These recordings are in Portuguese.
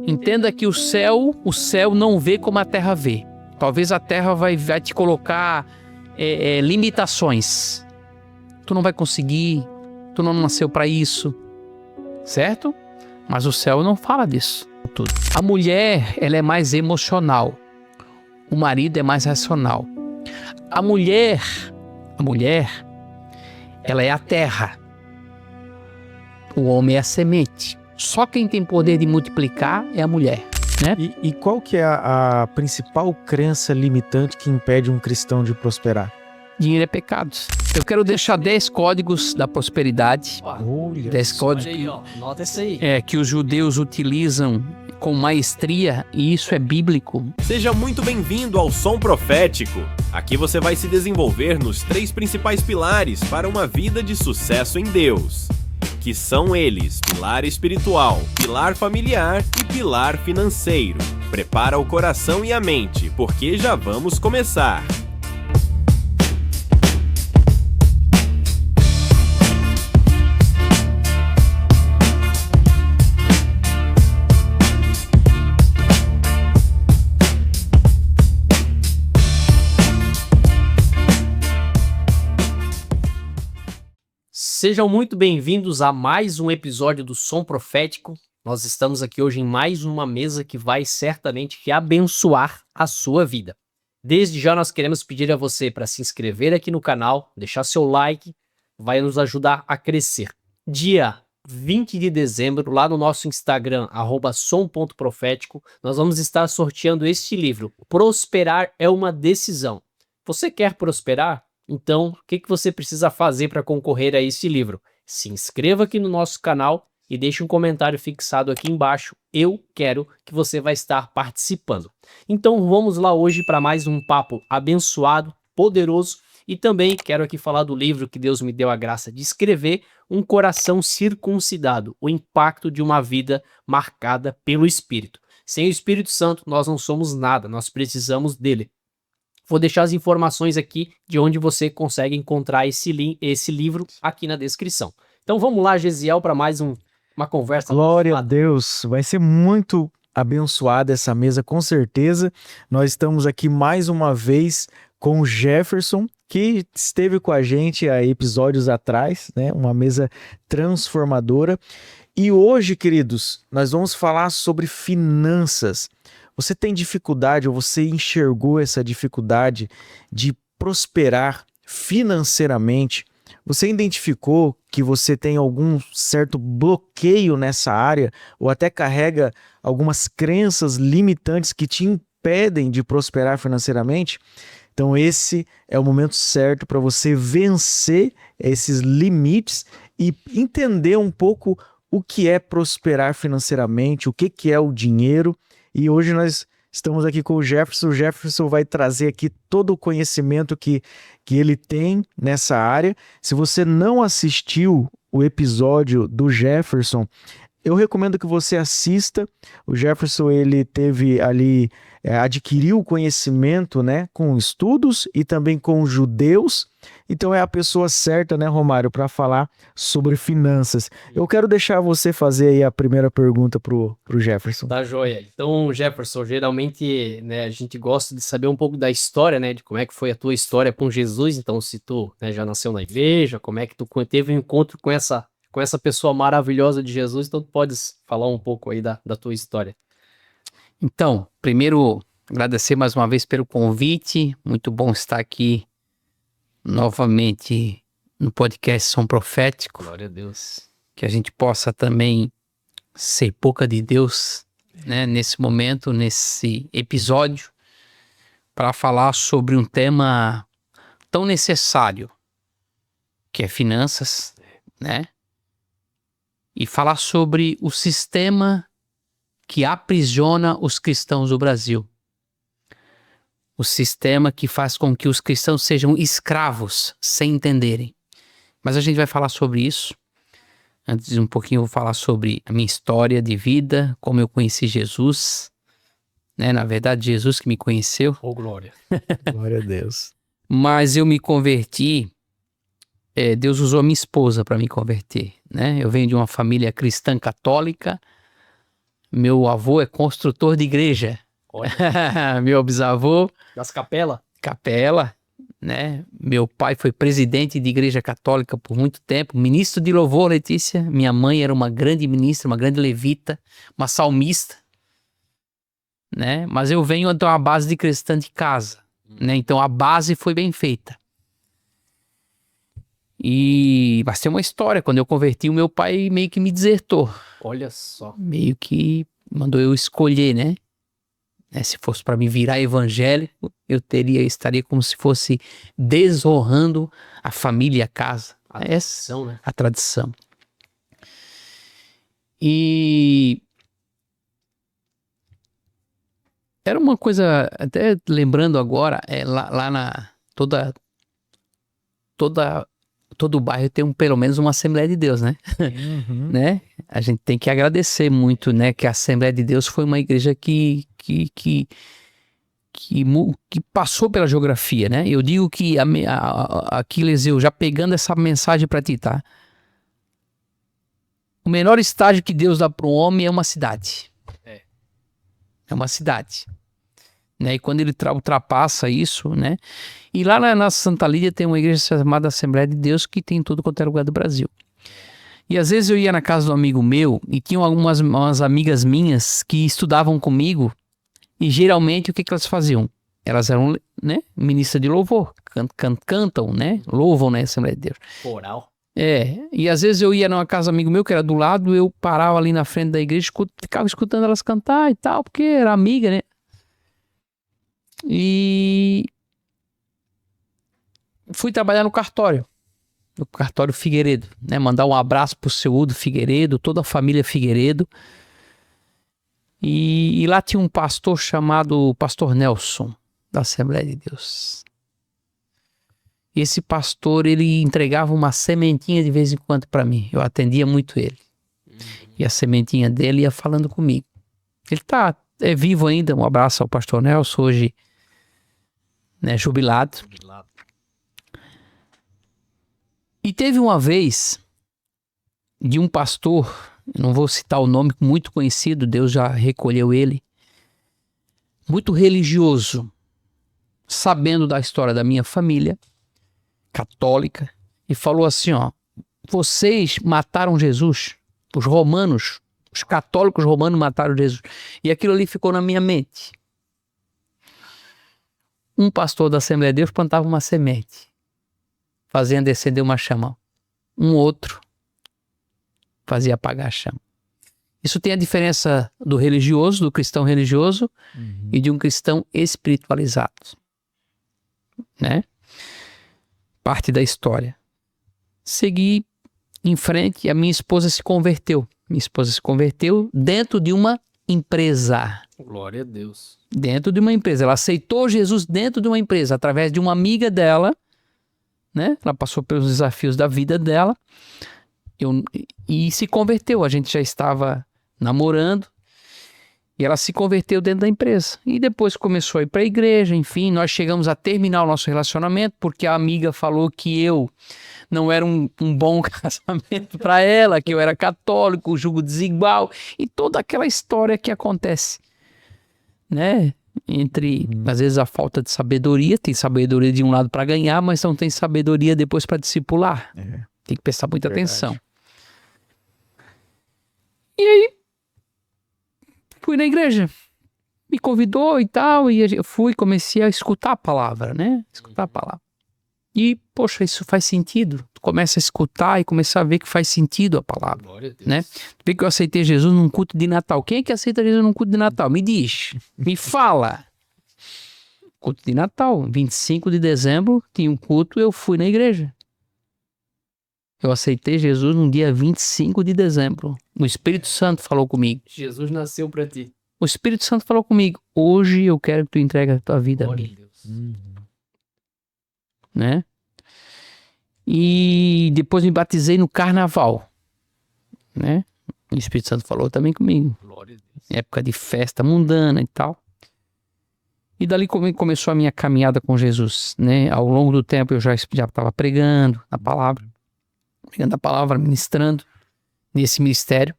Entenda que o céu não vê como a terra vê. Talvez a terra vai te colocar limitações. Tu não vai conseguir, tu não nasceu para isso, certo? Mas o céu não fala disso tudo. A mulher, ela é mais emocional. O marido é mais racional. A mulher, ela é a terra. O homem é a semente. Só quem tem poder de multiplicar é a mulher, né? E qual que é a principal crença limitante que impede um cristão de prosperar? Dinheiro é pecado. Eu quero deixar 10 códigos da prosperidade. 10 códigos Olha aí, ó. Nota esse aí. que os judeus utilizam com maestria, e isso é bíblico. Seja muito bem-vindo ao Som Profético. Aqui você vai se desenvolver nos 3 principais pilares para uma vida de sucesso em Deus, que são eles: pilar espiritual, pilar familiar e pilar financeiro. Prepara o coração e a mente, porque já vamos começar. Sejam muito bem-vindos a mais um episódio do Som Profético. Nós estamos aqui hoje em mais uma mesa que vai certamente abençoar a sua vida. Desde já nós queremos pedir a você para se inscrever aqui no canal, deixar seu like, vai nos ajudar a crescer. Dia 20 de dezembro, lá no nosso Instagram, @som.profético, nós vamos estar sorteando este livro, Prosperar é uma Decisão. Você quer prosperar? Então, o que você precisa fazer para concorrer a esse livro? Se inscreva aqui no nosso canal e deixe um comentário fixado aqui embaixo. Eu quero que você vai estar participando. Então, vamos lá hoje para mais um papo abençoado, poderoso, e também quero aqui falar do livro que Deus me deu a graça de escrever, Um Coração Circuncidado, o impacto de uma vida marcada pelo Espírito. Sem o Espírito Santo, nós não somos nada, nós precisamos dele. Vou deixar as informações aqui de onde você consegue encontrar esse livro aqui na descrição. Então vamos lá, Gesiel, para mais uma conversa. Glória a Deus, vai ser muito abençoada essa mesa, com certeza. Nós estamos aqui mais uma vez com o Jefferson, que esteve com a gente há episódios atrás, né? Uma mesa transformadora. E hoje, queridos, nós vamos falar sobre finanças. Você tem dificuldade, ou você enxergou essa dificuldade de prosperar financeiramente? Você identificou que você tem algum certo bloqueio nessa área, ou até carrega algumas crenças limitantes que te impedem de prosperar financeiramente? Então esse é o momento certo para você vencer esses limites e entender um pouco o que é prosperar financeiramente, o que é o dinheiro. E hoje nós estamos aqui com o Jefferson. O Jefferson vai trazer aqui todo o conhecimento que ele tem nessa área. Se você não assistiu o episódio do Jefferson, eu recomendo que você assista. O Jefferson, ele teve ali, adquiriu conhecimento, né, com estudos e também com judeus. Então é a pessoa certa, né, Romário, para falar sobre finanças. Eu quero deixar você fazer aí a primeira pergunta pro Jefferson. Tá joia. Então, Jefferson, geralmente, né, a gente gosta de saber um pouco da história, né, de como é que foi a tua história com Jesus. Então, se tu, né, já nasceu na igreja, como é que tu teve um encontro com essa pessoa maravilhosa de Jesus, então tu podes falar um pouco aí da tua história. Então, primeiro, agradecer mais uma vez pelo convite. Muito bom estar aqui novamente no podcast Som Profético. Glória a Deus. Que a gente possa também ser boca de Deus, né, nesse momento, nesse episódio, para falar sobre um tema tão necessário, que é finanças, né? E falar sobre o sistema que aprisiona os cristãos do Brasil. O sistema que faz com que os cristãos sejam escravos sem entenderem. Mas a gente vai falar sobre isso. Antes de um pouquinho eu vou falar sobre a minha história de vida, como eu conheci Jesus, né? Na verdade, Jesus que me conheceu. Oh, glória. Glória a Deus. Mas eu me converti, Deus usou a minha esposa para me converter, né? Eu venho de uma família cristã católica, Meu avô é construtor de igreja. Olha, Meu bisavô, das capelas. capela, né? Meu pai foi presidente de igreja católica por muito tempo, ministro de louvor, Letícia. Minha mãe era uma grande ministra, uma grande levita, uma salmista, né? Mas eu venho de uma base de cristã de casa, né? Então a base foi bem feita. Mas tem uma história, quando eu converti, o meu pai meio que me desertou, Olha só. meio que mandou eu escolher, né? Se fosse para me virar evangélico, eu estaria como se fosse desonrando a família e a casa. A Essa tradição, né? a tradição. E era uma coisa, até lembrando agora, lá na todo o bairro tem pelo menos uma Assembleia de Deus, né? Uhum. Né? A gente tem que agradecer muito, né? Que a Assembleia de Deus foi uma igreja que passou pela geografia, né? Eu digo que aqui, Leseu, já pegando essa mensagem para ti, tá? O menor estágio que Deus dá para um homem é uma cidade. É uma cidade. Né? E quando ele ultrapassa isso, né? E lá na Santa Lídia tem uma igreja chamada Assembleia de Deus que tem em tudo quanto é lugar do Brasil. E às vezes eu ia na casa de um amigo meu e tinham umas amigas minhas que estudavam comigo e geralmente o que elas faziam? Elas eram, né, ministras de louvor, cantam, né? Louvam na Assembleia de Deus. Coral. E às vezes eu ia numa casa de um amigo meu que era do lado, eu parava ali na frente da igreja, ficava escutando elas cantar e tal, porque era amiga, né? E fui trabalhar no cartório Figueiredo, né? Mandar um abraço pro seu Udo Figueiredo, toda a família Figueiredo. E lá tinha um pastor chamado Pastor Nelson, da Assembleia de Deus. E esse pastor, ele entregava uma sementinha de vez em quando para mim. Eu atendia muito ele. E a sementinha dele ia falando comigo. Ele é vivo ainda, um abraço ao Pastor Nelson, hoje, né, jubilado. E teve uma vez de um pastor, eu não vou citar o nome, muito conhecido, Deus já recolheu ele, muito religioso, sabendo da história da minha família, católica, e falou assim, ó, vocês mataram Jesus, os romanos, os católicos romanos mataram Jesus, e aquilo ali ficou na minha mente. Um pastor da Assembleia de Deus plantava uma semente, fazia descender uma chama, um outro fazia apagar a chama. Isso tem a diferença do religioso, do cristão religioso, e de um cristão espiritualizado, né? Parte da história. Segui em frente e a minha esposa se converteu. Minha esposa se converteu dentro de uma empresa. Glória a Deus. Dentro de uma empresa. Ela aceitou Jesus dentro de uma empresa, através de uma amiga dela, né? Ela passou pelos desafios da vida dela e se converteu. A gente já estava namorando e ela se converteu dentro da empresa. E depois começou a ir para a igreja, enfim, nós chegamos a terminar o nosso relacionamento porque a amiga falou que eu não era um bom casamento para ela, que eu era católico, julgo desigual e toda aquela história que acontece, né? Entre, às vezes, a falta de sabedoria, tem sabedoria de um lado para ganhar, mas não tem sabedoria depois para discipular. Tem que prestar muita atenção. E aí, fui na igreja, me convidou e tal, e eu fui, comecei a escutar a palavra, né? Escutar a palavra. E, poxa, isso faz sentido. Tu começa a escutar e começar a ver que faz sentido a palavra. Glória a Deus. Né? Vê que eu aceitei Jesus num culto de Natal. Quem é que aceita Jesus num culto de Natal? Me diz, me fala. Culto de Natal, 25 de dezembro, tinha um culto, eu fui na igreja. Eu aceitei Jesus no dia 25 de dezembro. O Espírito Santo falou comigo. Jesus nasceu para ti. O Espírito Santo falou comigo. Hoje eu quero que tu entregue a tua vida a Glória mim. a Deus. Né? E depois me batizei no carnaval, né? O Espírito Santo falou também comigo. Glória a Deus. Época de festa mundana e tal. E dali começou a minha caminhada com Jesus, né? Ao longo do tempo eu já estava pregando a palavra, ministrando nesse ministério,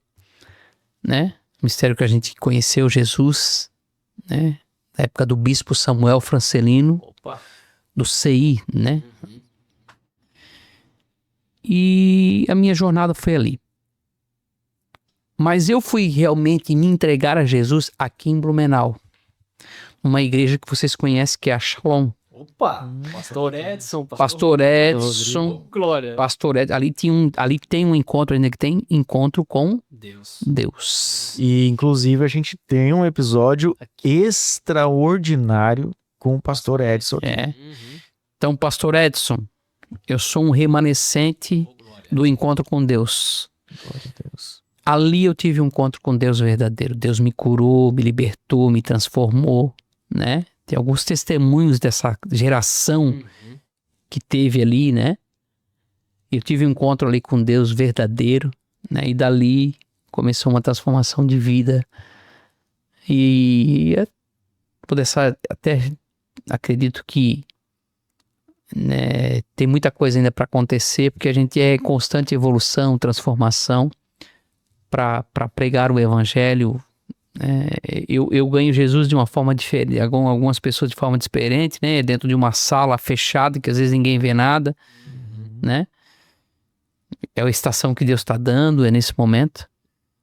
né? Mistério que a gente conheceu Jesus, né? Na época do bispo Samuel Francelino, Opa. do CI, né? E a minha jornada foi ali. Mas eu fui realmente me entregar a Jesus aqui em Blumenau. Uma igreja que vocês conhecem, que é a Shalom. Opa. Pastor Edson. Pastor Edson. Glória. Pastor Edson. Ali tem um encontro, ainda que tem encontro com Deus. Deus. E, inclusive, a gente tem um episódio extraordinário com o pastor Edson. É. Então, Pastor Edson, eu sou um remanescente do encontro com Deus. Glória a Deus. Ali eu tive um encontro com Deus verdadeiro. Deus me curou, me libertou, me transformou, né? Tem alguns testemunhos dessa geração que teve ali, né? Eu tive um encontro ali com Deus verdadeiro, né? E dali começou uma transformação de vida. E até acredito que, né, tem muita coisa ainda para acontecer, porque a gente é em constante evolução, transformação para pregar o evangelho. Eu ganho Jesus de uma forma diferente, algumas pessoas de forma diferente, né? Dentro de uma sala fechada que às vezes ninguém vê nada, né? É a estação que Deus está dando, é nesse momento.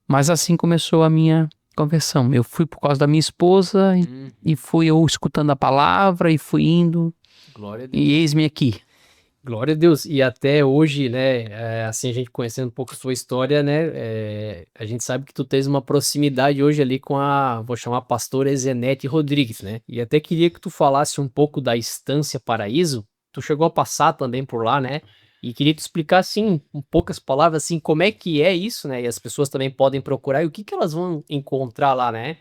Mas assim começou a minha conversão. Eu fui por causa da minha esposa e fui eu escutando a palavra e fui indo. Glória a Deus. E eis-me aqui. Glória a Deus. E até hoje, né, assim, a gente conhecendo um pouco a sua história, né, a gente sabe que tu tens uma proximidade hoje ali com vou chamar a pastora Ezenete Rodrigues, né? E até queria que tu falasse um pouco da Estância Paraíso. Tu chegou a passar também por lá, né? E queria te explicar, assim, em poucas palavras, assim, como é que é isso, né? E as pessoas também podem procurar e o que elas vão encontrar lá, né?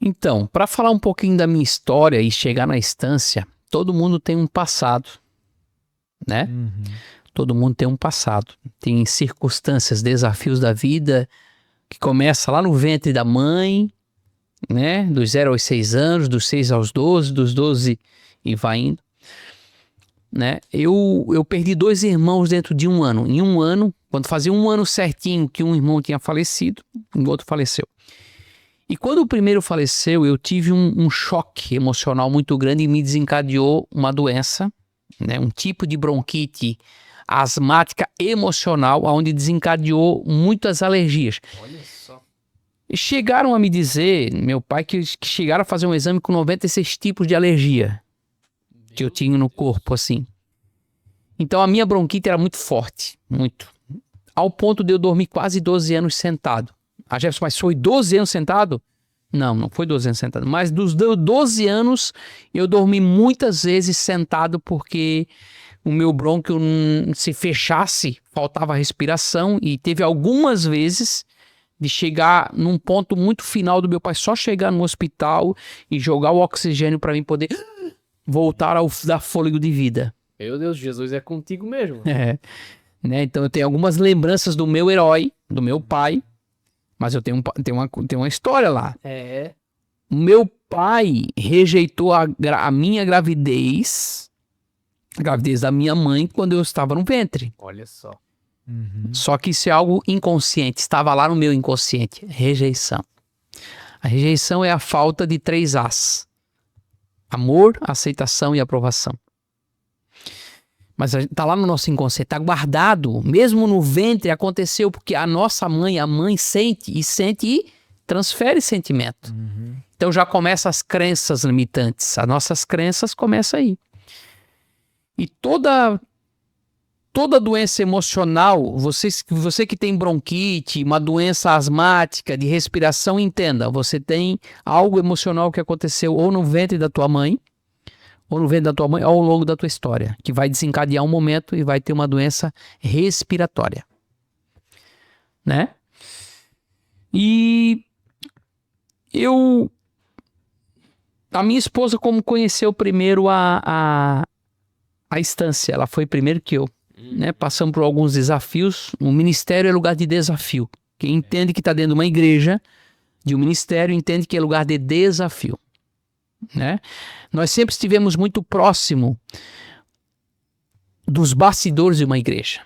Então, para falar um pouquinho da minha história e chegar na Estância, todo mundo tem um passado, né? Todo mundo tem um passado. Tem circunstâncias, desafios da vida que começa lá no ventre da mãe, né? Dos 0 aos 6 anos, dos 6 aos 12, dos 12 e vai indo, né? Eu perdi 2 irmãos dentro de um ano. Em um ano, quando fazia um ano certinho que um irmão tinha falecido, o outro faleceu. E quando o primeiro faleceu, eu tive um choque emocional muito grande e me desencadeou uma doença, né? Um tipo de bronquite asmática emocional, onde desencadeou muitas alergias. Olha só. E chegaram a me dizer, meu pai, que chegaram a fazer um exame com 96 tipos de alergia que eu tinha no corpo, assim. Então a minha bronquite era muito forte, muito. Ao ponto de eu dormir quase 12 anos sentado. A Jefferson, mas foi 12 anos sentado? Não foi 12 anos sentado. Mas dos 12 anos eu dormi muitas vezes sentado porque o meu brônquio se fechasse, faltava respiração e teve algumas vezes de chegar num ponto muito final do meu pai só chegar no hospital e jogar o oxigênio para mim poder voltar a dar fôlego de vida. Meu Deus, Jesus é contigo mesmo. Né? Então eu tenho algumas lembranças do meu herói, do meu pai, mas eu tenho uma história lá. O meu pai rejeitou a minha gravidez, a gravidez da minha mãe, quando eu estava no ventre. Olha só. Só que isso é algo inconsciente, estava lá no meu inconsciente. Rejeição. A rejeição é a falta de 3 As. Amor, aceitação e aprovação. Mas está lá no nosso inconsciente, está guardado, mesmo no ventre aconteceu, porque a nossa mãe, a mãe sente e transfere sentimento. Então já começam as crenças limitantes, as nossas crenças começam aí. E toda doença emocional, você que tem bronquite, uma doença asmática de respiração, entenda, você tem algo emocional que aconteceu ou no ventre da tua mãe, ou no ventre da tua mãe, ou ao longo da tua história, que vai desencadear um momento e vai ter uma doença respiratória, né? E a minha esposa, como conheceu primeiro a Estância, ela foi primeiro que eu, né? Passamos por alguns desafios. O ministério é lugar de desafio. Quem entende que está dentro de uma igreja, de um ministério, entende que é lugar de desafio, né? Nós sempre estivemos muito próximo dos bastidores de uma igreja.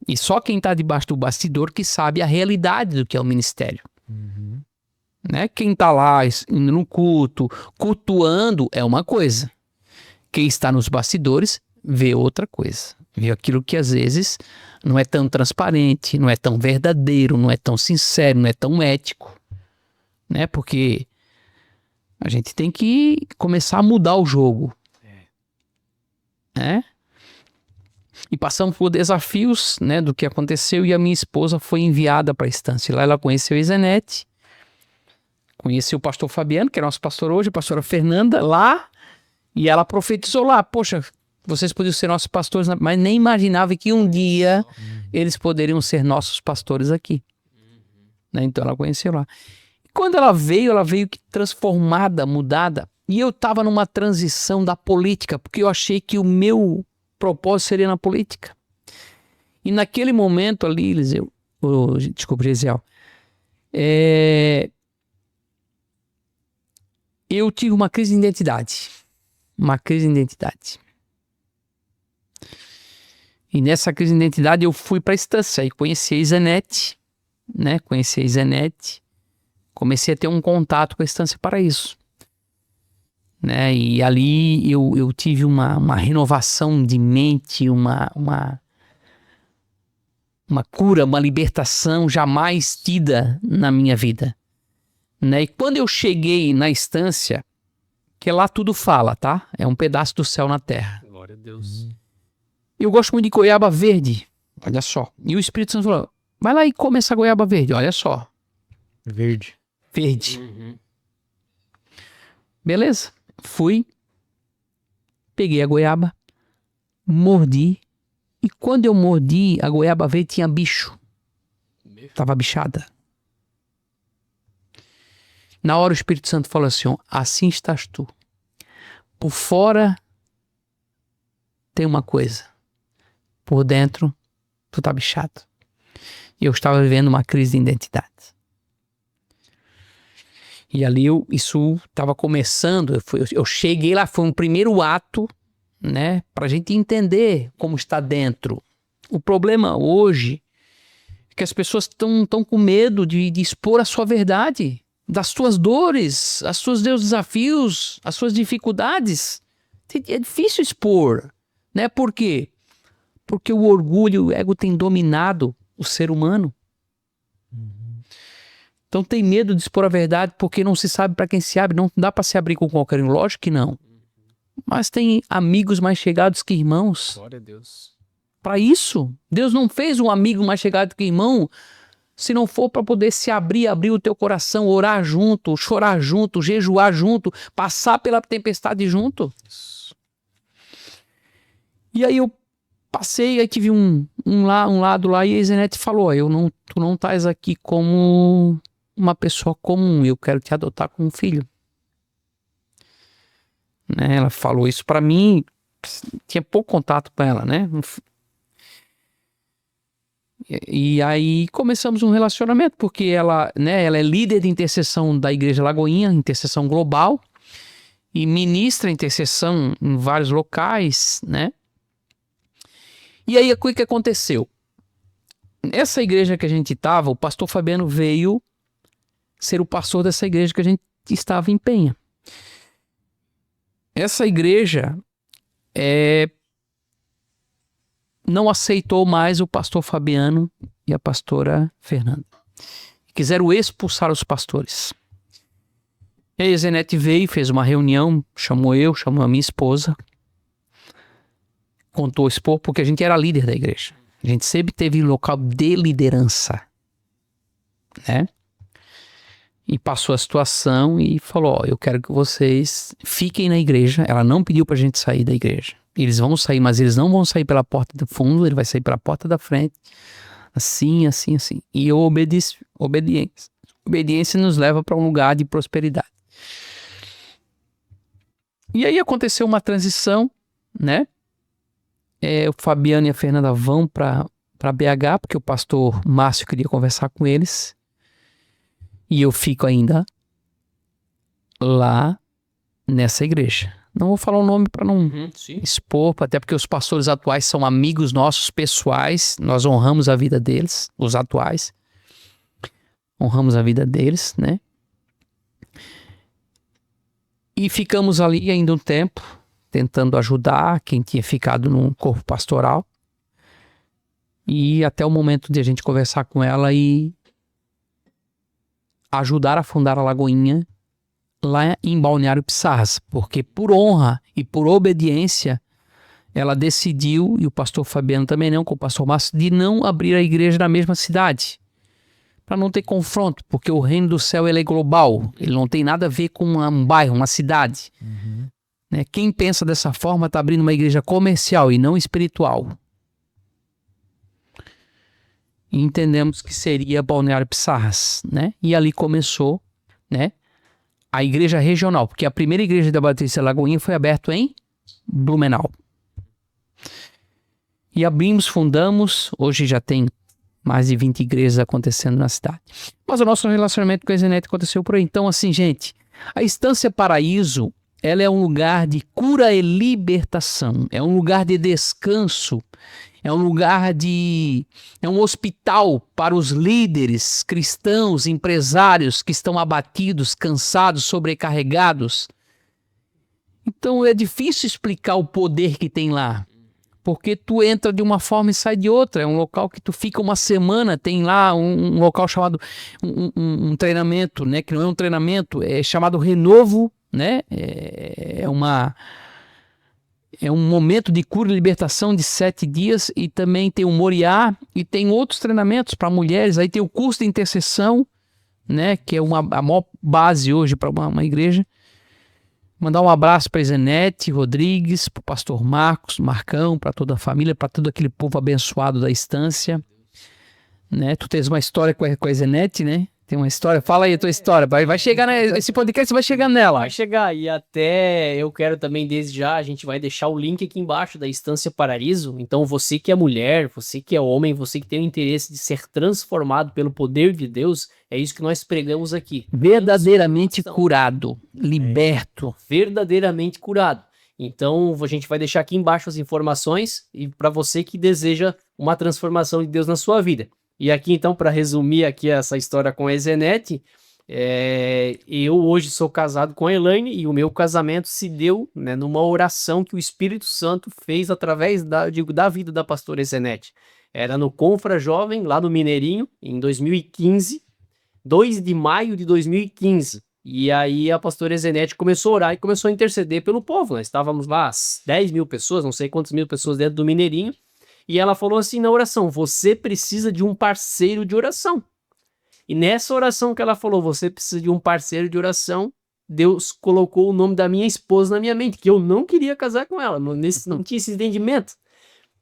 E só quem está debaixo do bastidor que sabe a realidade do que é o ministério. Né? Quem está lá indo no culto, cultuando é uma coisa. Quem está nos bastidores vê outra coisa. Vê aquilo que às vezes não é tão transparente, não é tão verdadeiro, não é tão sincero, não é tão ético. Né? Porque a gente tem que começar a mudar o jogo. Né? E passamos por desafios, né, do que aconteceu, e a minha esposa foi enviada para a estância. Lá ela conheceu a Isenete, conheceu o pastor Fabiano, que é nosso pastor hoje, a pastora Fernanda, lá, e ela profetizou lá. Poxa, vocês podiam ser nossos pastores, mas nem imaginava que um dia eles poderiam ser nossos pastores aqui. Né? Então ela conheceu lá. E quando ela veio que transformada, mudada, e eu estava numa transição da política, porque eu achei que o meu propósito seria na política. E naquele momento ali, Eliseu, Gesiel, eu tive uma crise de identidade. Uma crise de identidade. E nessa crise de identidade eu fui para a estância e conheci a Isenete, né? Conheci a Isenete, comecei a ter um contato com a Estância Paraíso. Né? E ali eu tive uma renovação de mente, uma cura, uma libertação jamais tida na minha vida. Né? E quando eu cheguei na estância, que lá tudo fala, tá? É um pedaço do céu na terra. Glória a Deus. Eu gosto muito de goiaba verde, olha só. E o Espírito Santo falou, vai lá e come essa goiaba verde, olha só. Verde. Verde. Beleza. Fui, peguei a goiaba, mordi, e quando eu mordi, a goiaba verde tinha bicho. Tava bichada. Na hora o Espírito Santo falou assim, ó, assim estás tu. Por fora tem uma coisa, por dentro tu tá bichado. E eu estava vivendo uma crise de identidade. E ali isso estava começando, eu cheguei lá, foi um primeiro ato, né, pra gente entender como está dentro. O problema hoje é que as pessoas estão com medo de expor a sua verdade, das suas dores, os seus desafios, as suas dificuldades. É difícil expor, né? Por quê? Porque o orgulho, o ego tem dominado o ser humano. Então tem medo de expor a verdade porque não se sabe para quem se abre. Não dá para se abrir com qualquer um, lógico que não. Mas tem amigos mais chegados que irmãos. Glória a Deus. Para isso, Deus não fez um amigo mais chegado que irmão se não for para poder se abrir o teu coração, orar junto, chorar junto, jejuar junto, passar pela tempestade junto. E aí eu passei, aí tive um lado lá e a Isenete falou, tu não estás aqui como uma pessoa comum, eu quero te adotar como filho. Né? Ela falou isso pra mim, tinha pouco contato com ela, né? E aí começamos um relacionamento, porque ela é líder de intercessão da Igreja Lagoinha, intercessão global, e ministra intercessão em vários locais, né? E aí o que aconteceu? Nessa igreja que a gente estava, o pastor Fabiano veio ser o pastor dessa igreja que a gente estava em Penha. Essa igreja não aceitou mais o pastor Fabiano e a pastora Fernanda. Quiseram expulsar os pastores. E aí a Isenete veio, fez uma reunião, chamou a minha esposa, contou esse povo, porque a gente era líder da igreja. A gente sempre teve local de liderança, né? E passou a situação e falou, ó, eu quero que vocês fiquem na igreja. Ela não pediu pra gente sair da igreja. Eles vão sair, mas eles não vão sair pela porta do fundo, ele vai sair pela porta da frente. Assim, assim, assim. E eu obedeci. Obediência. Obediência nos leva para um lugar de prosperidade. E aí aconteceu uma transição, né? O Fabiano e a Fernanda vão para BH, porque o pastor Márcio queria conversar com eles. E eu fico ainda lá nessa igreja, Não vou falar o nome para não Sim. expor, até porque os pastores atuais são amigos nossos pessoais, nós honramos a vida deles, os atuais. Honramos a vida deles, né? E ficamos ali ainda um tempo, tentando ajudar quem tinha ficado no corpo pastoral. E até o momento de a gente conversar com ela e ajudar a fundar a Lagoinha lá em Balneário Pissarras, porque por honra e por obediência ela decidiu, e o pastor Fabiano também não, com o pastor Márcio, de não abrir a igreja na mesma cidade, para não ter confronto, porque o reino do céu ele é global, ele não tem nada a ver com um bairro, uma cidade. Né? Quem pensa dessa forma está abrindo uma igreja comercial e não espiritual. E entendemos que seria Balneário Pissarras, né? E ali começou, né, a igreja regional, porque a primeira igreja da Batista Lagoinha foi aberta em Blumenau. E abrimos, fundamos, hoje já tem mais de 20 igrejas acontecendo na cidade. Mas o nosso relacionamento com a Ezenete aconteceu por aí. Então, assim, gente, a Estância Paraíso, ela é um lugar de cura e libertação, é um lugar de descanso, é um lugar é um hospital para os líderes cristãos, empresários que estão abatidos, cansados, sobrecarregados. Então é difícil explicar o poder que tem lá, porque tu entra de uma forma e sai de outra. É um local que tu fica uma semana, tem lá um local chamado um treinamento, né? Que não é um treinamento, é chamado Renovo, né? É um momento de cura e libertação de 7 dias, e também tem o Moriá, e tem outros treinamentos para mulheres. Aí tem o curso de intercessão, né, que é a maior base hoje para uma igreja. Mandar um abraço para a Ezenete Rodrigues, para o pastor Marcão, para toda a família, para todo aquele povo abençoado da Estância. Né? Tu tens uma história com a Ezenete, né? Tem uma história, fala aí a tua história, vai chegar, esse podcast vai chegar nela. Vai chegar, e até eu quero também, desde já, a gente vai deixar o link aqui embaixo da Estância Paraíso. Então você que é mulher, você que é homem, você que tem o interesse de ser transformado pelo poder de Deus, é isso que nós pregamos aqui. Verdadeiramente curado, liberto. Verdadeiramente curado. Então a gente vai deixar aqui embaixo as informações, e para você que deseja uma transformação de Deus na sua vida. E aqui, então, para resumir aqui essa história com a Ezenete, eu hoje sou casado com a Elaine, e o meu casamento se deu, né, numa oração que o Espírito Santo fez através da vida da pastora Ezenete. Era no Confra Jovem, lá no Mineirinho, em 2015, 2 de maio de 2015. E aí a pastora Ezenete começou a orar e começou a interceder pelo povo. Nós estávamos lá, 10 mil pessoas, não sei quantas mil pessoas dentro do Mineirinho. E ela falou assim na oração: você precisa de um parceiro de oração. E nessa oração que ela falou, você precisa de um parceiro de oração, Deus colocou o nome da minha esposa na minha mente, que eu não queria casar com ela, não tinha esse entendimento.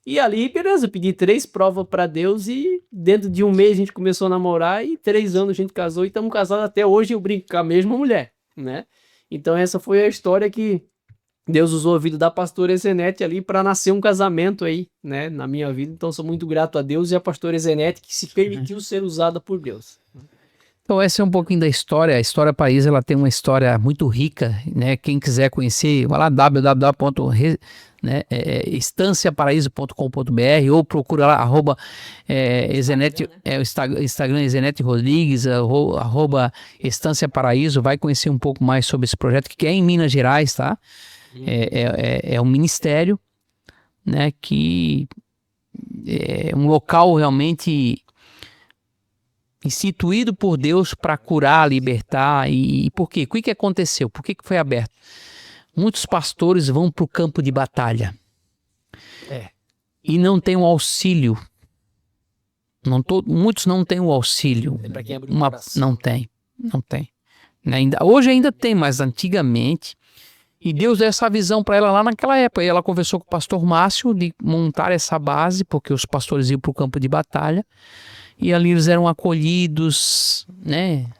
E ali, beleza, eu pedi 3 provas para Deus, e dentro de um mês a gente começou a namorar, e 3 anos a gente casou, e estamos casados até hoje. Eu brinco com a mesma mulher, né? Então essa foi a história que Deus usou a vida da pastora Ezenete ali para nascer um casamento aí, né, na minha vida. Então sou muito grato a Deus e a pastora Ezenete, que se permitiu ser usada por Deus. Então essa é um pouquinho da história. A História Paraíso, ela tem uma história muito rica, né? Quem quiser conhecer, vai lá estanciaparaíso.com.br, ou procura lá @Ezenete, o Instagram Ezenete Rodrigues, @Estância Paraíso. Vai conhecer um pouco mais sobre esse projeto, que é em Minas Gerais, tá? É um ministério, né, que é um local realmente instituído por Deus para curar, libertar. E por quê? O que aconteceu? Por que foi aberto? Muitos pastores vão para o campo de batalha e não tem um auxílio. Muitos não têm o auxílio. Para quem abriu o coração. Não tem. Hoje ainda tem, mas antigamente. E Deus deu essa visão para ela lá naquela época. E ela conversou com o pastor Márcio de montar essa base, porque os pastores iam para o campo de batalha. E ali eles eram acolhidos, né?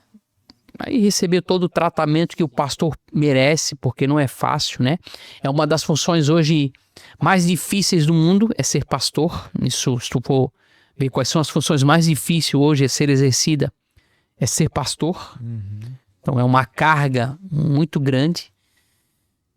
Aí receber todo o tratamento que o pastor merece, porque não é fácil, né? É uma das funções hoje mais difíceis do mundo, é ser pastor. Isso, se tu for ver quais são as funções mais difíceis hoje a ser exercida, é ser pastor. Então é uma carga muito grande.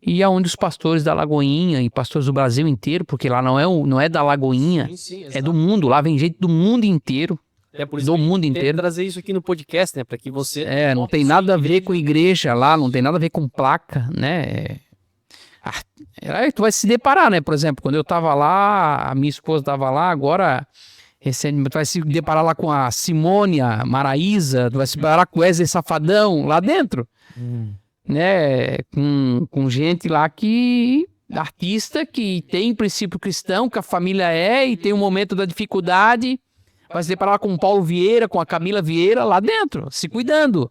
e aonde os pastores da Lagoinha e pastores do Brasil inteiro, porque lá não é da Lagoinha, Sim, é do mundo, lá vem gente do mundo inteiro, É por isso do que mundo eu tento inteiro. trazer isso aqui no podcast, né? Para que você... Não tem nada a ver com igreja lá, não tem nada a ver com placa, né? Aí tu vai se deparar, né? Por exemplo, quando eu tava lá, a minha esposa tava lá, agora, recentemente, tu vai se deparar lá com a Simone, a Maraísa, tu vai se deparar com o Wesley Safadão lá dentro, né? Com gente lá artista que tem princípio cristão, que a família e tem um momento da dificuldade, vai se deparar com o Paulo Vieira, com a Camila Vieira lá dentro, se cuidando.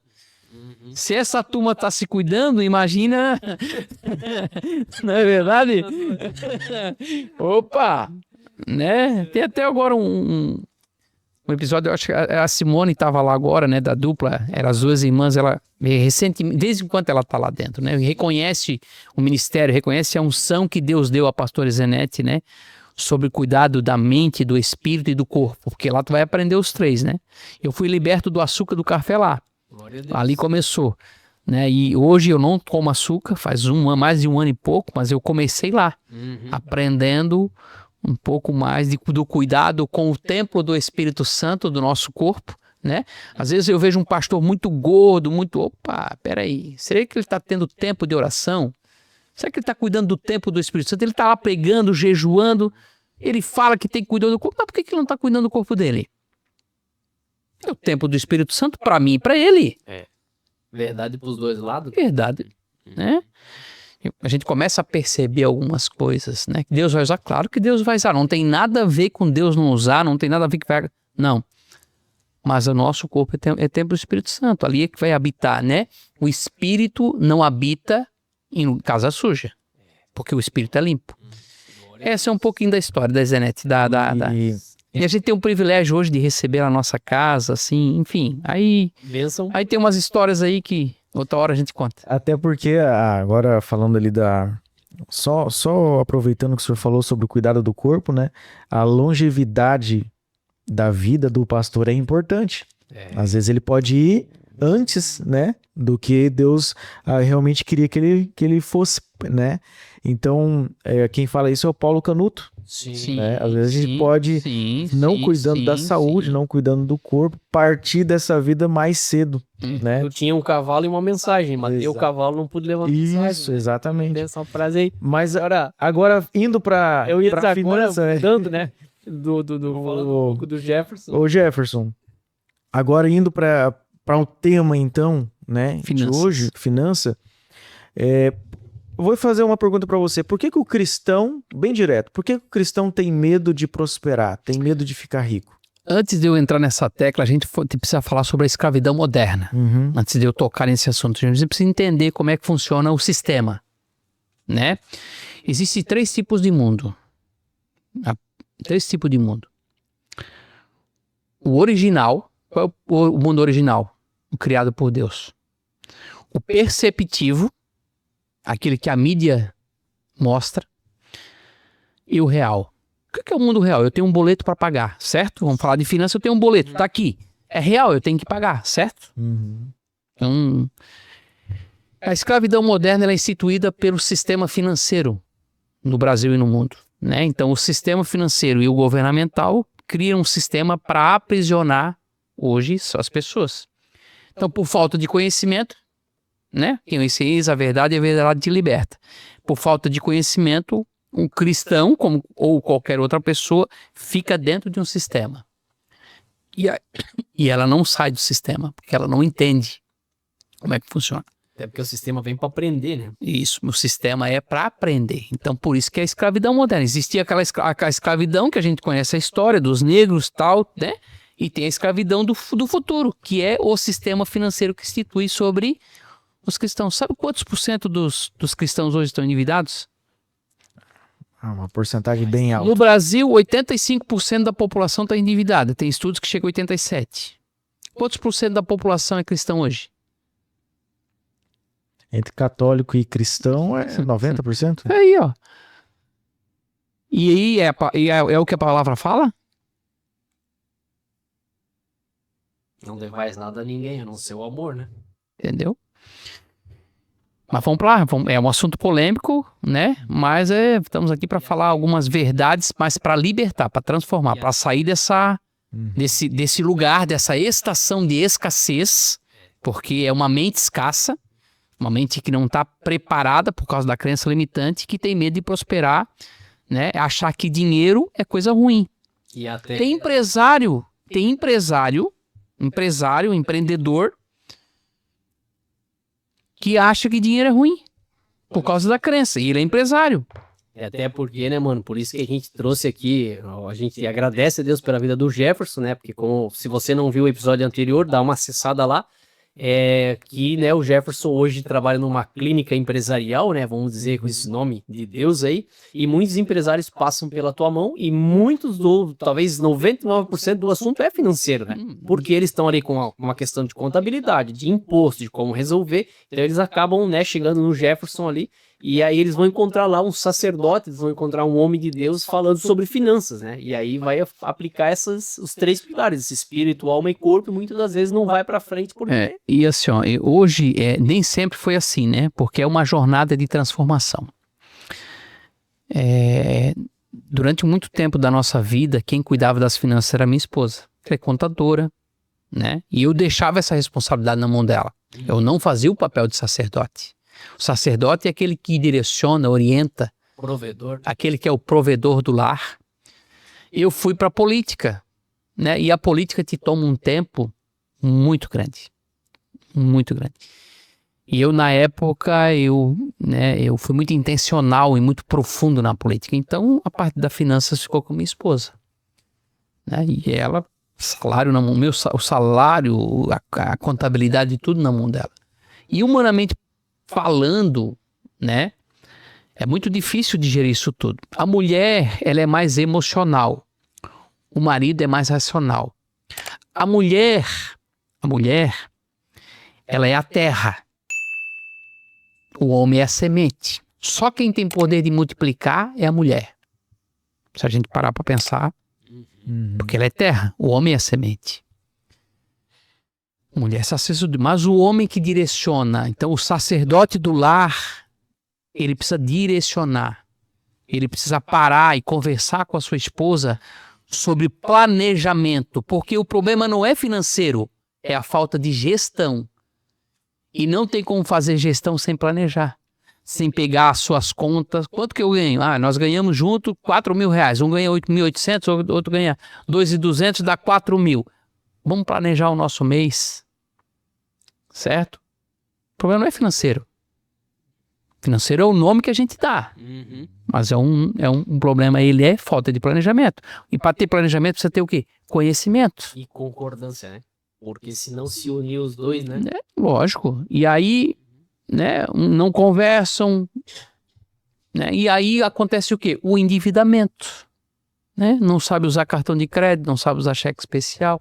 Se essa turma tá se cuidando, imagina. Não é verdade? Opa! Né? Tem até agora um episódio, eu acho que a Simone tava lá agora, né? Da dupla, eram as duas irmãs, ela recentemente, desde quando ela tá lá dentro, né? Reconhece o ministério, reconhece a unção que Deus deu à pastora Zenete, né? Sobre o cuidado da mente, do espírito e do corpo, porque lá tu vai aprender os três, né? Eu fui liberto do açúcar do café lá. Ali começou, né? E hoje eu não como açúcar, faz mais de um ano e pouco, mas eu comecei lá, aprendendo um pouco mais do cuidado com o templo do Espírito Santo do nosso corpo, né? Às vezes eu vejo um pastor muito gordo, peraí, será que ele está tendo tempo de oração? Será que ele está cuidando do templo do Espírito Santo? Ele está lá pregando, jejuando, ele fala que tem que cuidar do corpo, mas por que ele não está cuidando do corpo dele? É o templo do Espírito Santo para mim e para ele. Verdade pros dois lados. Verdade, né? A gente começa a perceber algumas coisas, né? Que Deus vai usar, claro que Deus vai usar. Não tem nada a ver com Deus não usar, não tem nada a ver que vai... Não. Mas o nosso corpo é templo do Espírito Santo. Ali é que vai habitar, né? O Espírito não habita em casa suja, porque o Espírito é limpo. Essa é um pouquinho da história da Zenete, E a gente tem o privilégio hoje de receber a nossa casa, assim, enfim. Aí tem umas histórias aí que outra hora a gente conta. Até porque, agora falando ali só aproveitando que o senhor falou sobre o cuidado do corpo, né? A longevidade da vida do pastor é importante. Às vezes ele pode ir antes, né? Do que Deus realmente queria que ele fosse, né? Então, quem fala isso é o Paulo Canuto. Sim. Né? Às vezes a gente pode, não cuidando da saúde, não cuidando do corpo, partir dessa vida mais cedo, né? Eu tinha um cavalo e uma mensagem, mas o cavalo não pude levar mensagem. Isso, exatamente. Essa frase aí. Mas agora indo para eu ia pra finança, agora, mudando, né? Falando um pouco do Jefferson. Ô Jefferson, agora indo para um tema então, né? Finanças. De hoje, finança. Eu vou fazer uma pergunta para você. Por que o cristão, bem direto, por que o cristão tem medo de prosperar, tem medo de ficar rico? Antes de eu entrar nessa tecla, a gente precisa falar sobre a escravidão moderna. Antes de eu tocar nesse assunto, a gente precisa entender como é que funciona o sistema, né? Existem três tipos de mundo. O original, qual é o mundo original? O criado por Deus. O perceptivo, aquele que a mídia mostra, e o real. O que é o mundo real? Eu tenho um boleto para pagar, certo? Vamos falar de finanças, eu tenho um boleto, tá aqui. É real, eu tenho que pagar, certo? Então, a escravidão moderna ela é instituída pelo sistema financeiro no Brasil e no mundo, né? Então, o sistema financeiro e o governamental criam um sistema para aprisionar hoje as pessoas. Então, por falta de conhecimento, né? Quem conhece a verdade te liberta. Por falta de conhecimento, um cristão, ou qualquer outra pessoa, fica dentro de um sistema. E ela não sai do sistema, porque ela não entende como é que funciona. Até porque o sistema vem para aprender, né? Isso, o sistema é para aprender. Então, por isso que é a escravidão moderna. Existia aquela escravidão que a gente conhece a história dos negros e tal, né? E tem a escravidão do futuro, que é o sistema financeiro que institui sobre os cristãos. Sabe quantos % dos cristãos hoje estão endividados? Uma porcentagem bem alta. No Brasil, 85% da população está endividada. Tem estudos que chegam a 87%. Quantos % da população é cristão hoje? Entre católico e cristão é 90%? É aí, ó. E aí é o que a palavra fala? Não devais nada a ninguém, a não ser o amor, né? Entendeu? Mas vamos lá, é um assunto polêmico, né? Mas estamos aqui para falar algumas verdades, mas para libertar, para transformar, para sair desse lugar, dessa estação de escassez, porque é uma mente escassa, uma mente que não está preparada por causa da crença limitante, que tem medo de prosperar, né? Achar que dinheiro é coisa ruim. E até... Tem empreendedor, que acha que dinheiro é ruim por causa da crença, e ele é empresário. Até porque, né, mano, por isso que a gente trouxe aqui, a gente agradece a Deus pela vida do Jefferson, né, porque se você não viu o episódio anterior, dá uma acessada lá, que, né, o Jefferson hoje trabalha numa clínica empresarial, né, vamos dizer com esse nome de Deus aí, e muitos empresários passam pela tua mão e muitos talvez 99% do assunto é financeiro, né, porque eles estão ali com uma questão de contabilidade, de imposto, de como resolver, então eles acabam, né, chegando no Jefferson ali, e aí eles vão encontrar lá um sacerdote, eles vão encontrar um homem de Deus falando sobre finanças, né? E aí vai aplicar os 3 pilares, esse espírito, alma e corpo, e muitas das vezes não vai pra frente porque... E assim, ó, hoje nem sempre foi assim, né? Porque é uma jornada de transformação. Durante muito tempo da nossa vida, quem cuidava das finanças era minha esposa, que é contadora, né? E eu deixava essa responsabilidade na mão dela. Eu não fazia o papel de sacerdote. O sacerdote é aquele que direciona, orienta, provedor, aquele que é o provedor do lar. Eu fui para a política, né? E a política te toma um tempo muito grande, muito grande. E eu, na época, eu fui muito intencional e muito profundo na política. Então, a parte da finanças ficou com minha esposa, né? E ela, salário na mão, o salário, a contabilidade, tudo na mão dela. E humanamente falando, né, é muito difícil digerir isso tudo. A mulher, ela é mais emocional. O marido é mais racional. A mulher, ela é a terra. O homem é a semente. Só quem tem poder de multiplicar é a mulher. Se a gente parar para pensar, porque ela é terra, o homem é a semente. Mulher sacerdote, mas o homem que direciona, então o sacerdote do lar, ele precisa direcionar, ele precisa parar e conversar com a sua esposa sobre planejamento, porque o problema não é financeiro, é a falta de gestão. E não tem como fazer gestão sem planejar, sem pegar as suas contas. Quanto que eu ganho? Nós ganhamos junto R$4.000, um ganha 8.800, outro ganha 2.200, dá 4.000. Vamos planejar o nosso mês. Certo? O problema não é financeiro. Financeiro é o nome que a gente dá. Mas é um problema, ele é falta de planejamento. E para ter planejamento precisa ter o quê? Conhecimento. E concordância, né? Porque se não se unir os dois, né? Lógico. E aí, né, não conversam, né? E aí acontece o quê? O endividamento, né? Não sabe usar cartão de crédito, não sabe usar cheque especial.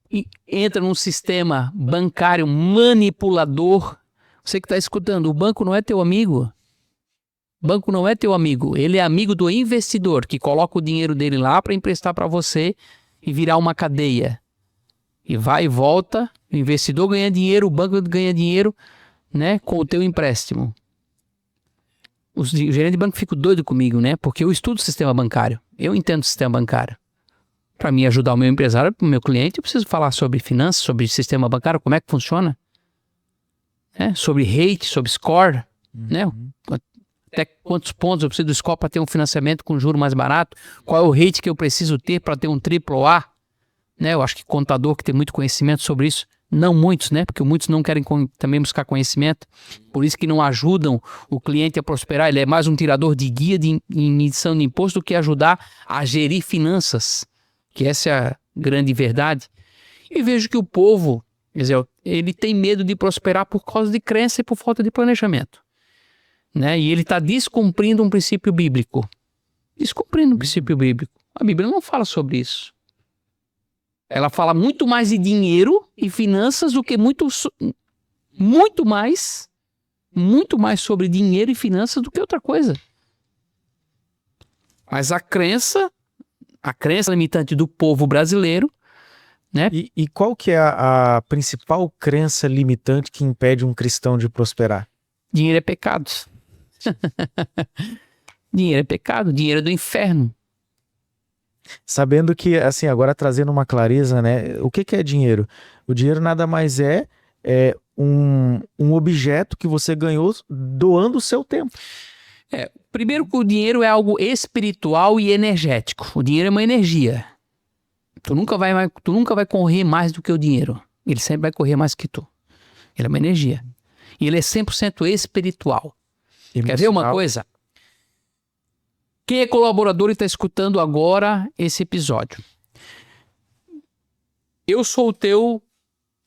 E entra num sistema bancário manipulador. Você que está escutando, o banco não é teu amigo. O banco não é teu amigo. Ele é amigo do investidor que coloca o dinheiro dele lá para emprestar para você e virar uma cadeia. E vai e volta, o investidor ganha dinheiro, o banco ganha dinheiro, né, com o teu empréstimo. O gerente de banco fica doido comigo, né? Porque eu estudo o sistema bancário. Eu entendo o sistema bancário. Para mim ajudar o meu empresário, o meu cliente, eu preciso falar sobre finanças, sobre sistema bancário, como é que funciona. Sobre rate, sobre score, né? Até quantos pontos eu preciso do score para ter um financiamento com juro mais barato, qual é o rate que eu preciso ter para ter um AAA, né? Eu acho que contador que tem muito conhecimento sobre isso, não muitos, né? Porque muitos não querem também buscar conhecimento, por isso que não ajudam o cliente a prosperar, ele é mais um tirador de guia de emissão de imposto do que ajudar a gerir finanças, que essa é a grande verdade. E vejo que o povo, quer dizer, ele tem medo de prosperar por causa de crença e por falta de planejamento, né? E ele está descumprindo um princípio bíblico. Descumprindo um princípio bíblico. A Bíblia não fala sobre isso. Ela fala muito mais de dinheiro e finanças do que muito mais sobre dinheiro e finanças do que outra coisa. Mas a crença limitante do povo brasileiro, né? E qual que é a principal crença limitante que impede um cristão de prosperar? Dinheiro é pecado. Dinheiro é pecado, dinheiro é do inferno. Sabendo que, assim, agora trazendo uma clareza, né? O que é dinheiro? O dinheiro nada mais é um objeto que você ganhou doando o seu tempo. Primeiro que o dinheiro é algo espiritual e energético. O dinheiro é uma energia. Tu nunca vai correr mais do que o dinheiro. Ele sempre vai correr mais que tu. Ele é uma energia. E ele é 100% espiritual. Quer ver uma coisa? Quem é colaborador e está escutando agora esse episódio? Eu sou o teu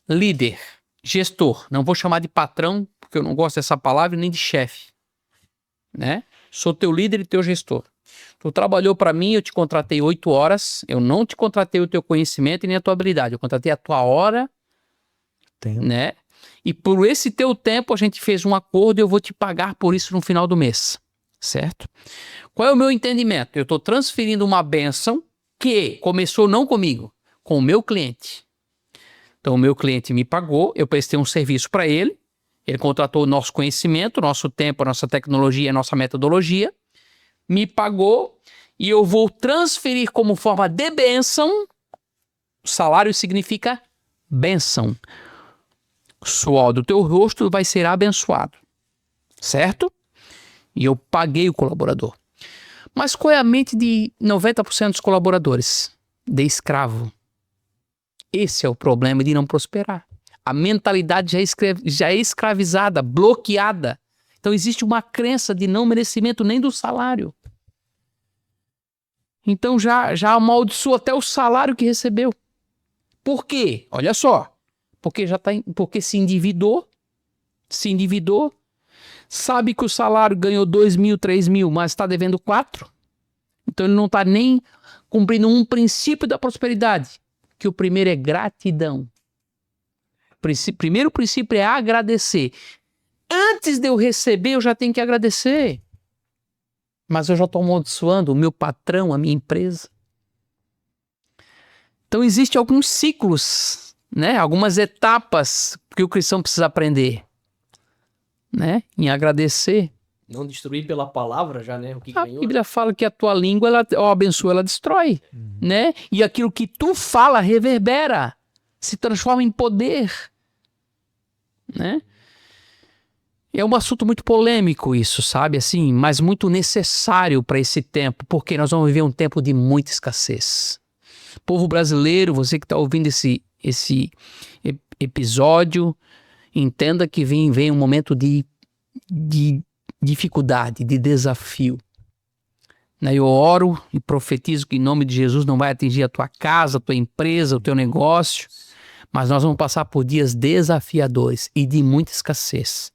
líder, gestor. Não vou chamar de patrão, porque eu não gosto dessa palavra, nem de chefe. Né? Sou teu líder e teu gestor. Tu trabalhou para mim, eu te contratei 8 horas. Eu não te contratei o teu conhecimento e nem a tua habilidade. Eu contratei a tua hora. Né? E por esse teu tempo a gente fez um acordo e eu vou te pagar por isso no final do mês. Certo? Qual é o meu entendimento? Eu estou transferindo uma bênção que começou não comigo, com o meu cliente. Então o meu cliente me pagou, eu prestei um serviço para ele, ele contratou o nosso conhecimento, o nosso tempo, a nossa tecnologia, a nossa metodologia, me pagou e eu vou transferir como forma de bênção. Salário significa bênção. O suor do teu rosto vai ser abençoado. Certo? E eu paguei o colaborador. Mas qual é a mente de 90% dos colaboradores? De escravo. Esse é o problema de não prosperar. A mentalidade já é escravizada, bloqueada. Então existe uma crença de não merecimento nem do salário. Então já amaldiçoou até o salário que recebeu. Por quê? Olha só. Porque se endividou, sabe que o salário ganhou 2 mil, 3 mil, mas está devendo 4. Então ele não está nem cumprindo um princípio da prosperidade, que o primeiro é gratidão. Primeiro princípio é agradecer. Antes de eu receber, eu já tenho que agradecer. Mas eu já estou amaldiçoando o meu patrão, a minha empresa. Então existem alguns ciclos, né? Algumas etapas que o cristão precisa aprender. Né? Em agradecer. Não destruir pela palavra já, né? O que A ganhou. Bíblia fala que a tua língua, ela abençoa, ela destrói. Né? E aquilo que tu fala reverbera, se transforma em poder. Né? É um assunto muito polêmico isso, sabe? Assim, mas muito necessário para esse tempo, porque nós vamos viver um tempo de muita escassez. Povo brasileiro, você que está ouvindo esse episódio, entenda que vem um momento de dificuldade, de desafio. Eu oro e profetizo que em nome de Jesus não vai atingir a tua casa, a tua empresa, o teu negócio, mas nós vamos passar por dias desafiadores e de muita escassez.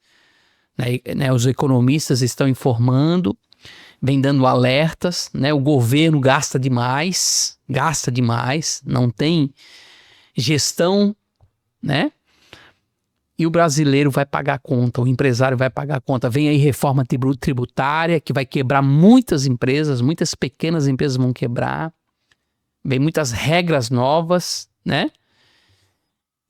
Os economistas estão informando, vem dando alertas, o governo gasta demais, não tem gestão, né? E o brasileiro vai pagar a conta, o empresário vai pagar a conta. Vem aí reforma tributária que vai quebrar muitas empresas, muitas pequenas empresas vão quebrar. Vem muitas regras novas, né?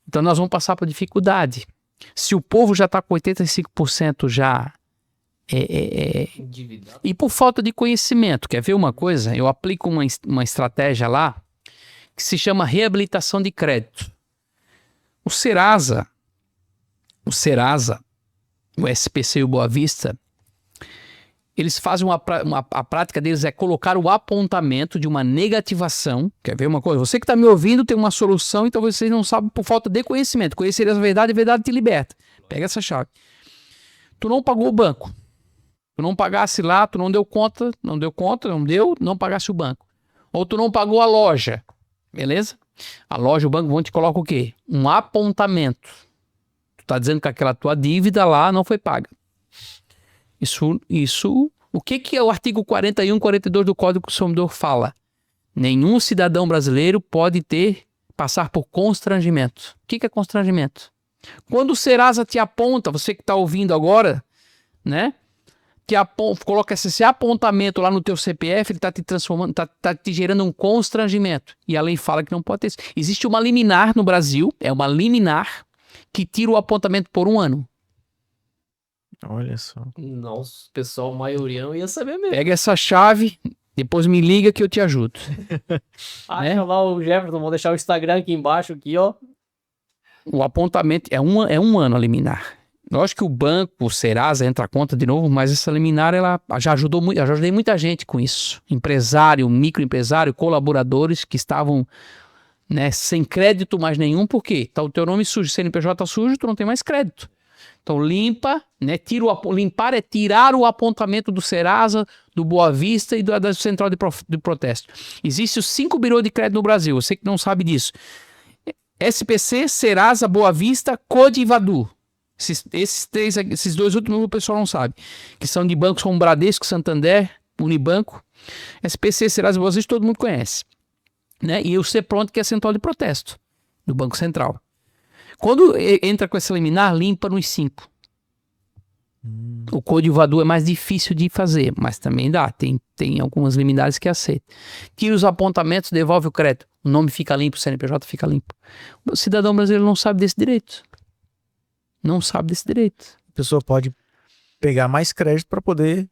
Então nós vamos passar por dificuldade. Se o povo já está com 85% já e por falta de conhecimento, quer ver uma coisa? Eu aplico uma estratégia lá que se chama reabilitação de crédito. O Serasa, o SPC e o Boa Vista, eles fazem a prática deles é colocar o apontamento de uma negativação. Quer ver uma coisa? Você que está me ouvindo tem uma solução e talvez vocês não sabem por falta de conhecimento. Conhecer a verdade te liberta. Pega essa chave. Tu não pagou o banco. Tu não pagasse lá, tu não deu conta, não pagasse o banco. Ou tu não pagou a loja. Beleza? A loja, o banco vão te colocar o quê? Um apontamento. Tu tá dizendo que aquela tua dívida lá não foi paga. Isso, o que é o artigo 41, 42 do Código do Consumidor fala? Nenhum cidadão brasileiro pode passar por constrangimento. O que é constrangimento? Quando o Serasa te aponta, você que está ouvindo agora, né? Coloca esse apontamento lá no teu CPF, ele está te transformando, tá te gerando um constrangimento. E a lei fala que não pode ter isso. Existe uma liminar no Brasil, é uma liminar que tira o apontamento por 1 ano. Olha só. Nossa, pessoal, a maioria não ia saber mesmo. Pega essa chave, depois me liga que eu te ajudo. Acha lá o Jefferson, vou deixar o Instagram aqui embaixo, aqui, ó. O apontamento é um ano a liminar. Lógico que o banco, o Serasa, entra a conta de novo, mas essa liminar, ela já ajudou muito, já ajudei muita gente com isso. Empresário, microempresário, colaboradores que estavam, né, sem crédito mais nenhum, por quê? Tá o teu nome sujo, CNPJ sujo, tu não tem mais crédito. Então limpa, né, limpar é tirar o apontamento do Serasa, do Boa Vista e da Central de Protesto. Existem os 5 birôs de crédito no Brasil, você que não sabe disso. SPC, Serasa, Boa Vista, Code e Vadu. Esses dois últimos o pessoal não sabe. Que são de bancos como Bradesco, Santander, Unibanco. SPC, Serasa, Boa Vista, todo mundo conhece. Né? E o CPRONT, que é a Central de Protesto, do Banco Central. Quando entra com essa liminar, limpa nos 5. O Code Vadu é mais difícil de fazer, mas também dá. Tem algumas liminares que aceitam. Tira os apontamentos, devolve o crédito. O nome fica limpo, o CNPJ fica limpo. O cidadão brasileiro não sabe desse direito. Não sabe desse direito. A pessoa pode pegar mais crédito para poder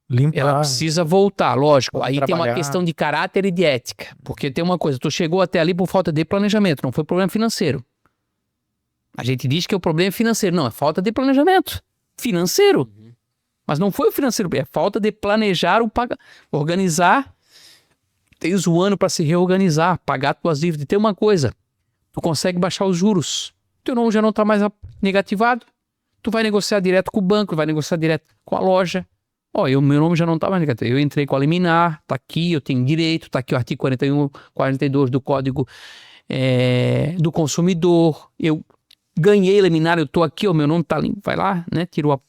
limpar. Ela precisa voltar, lógico. Pode Aí tem uma trabalhar. questão de caráter e de ética. Porque tem uma coisa, tu chegou até ali por falta de planejamento, não foi problema financeiro. A gente diz que o problema é financeiro. Não, é falta de planejamento financeiro. Mas não foi o financeiro, é falta de planejar, organizar. Tens um ano para se reorganizar, pagar tuas dívidas. E tem uma coisa, tu consegue baixar os juros. Teu nome já não está mais negativado. Tu vai negociar direto com o banco, vai negociar direto com a loja. Ó, meu nome já não está mais negativo. Eu entrei com a liminar, tá aqui, eu tenho direito, tá aqui o artigo 41, 42 do Código do Consumidor. Eu ganhei liminar, eu tô aqui, o meu nome tá limpo. Vai lá, né? Tirou a...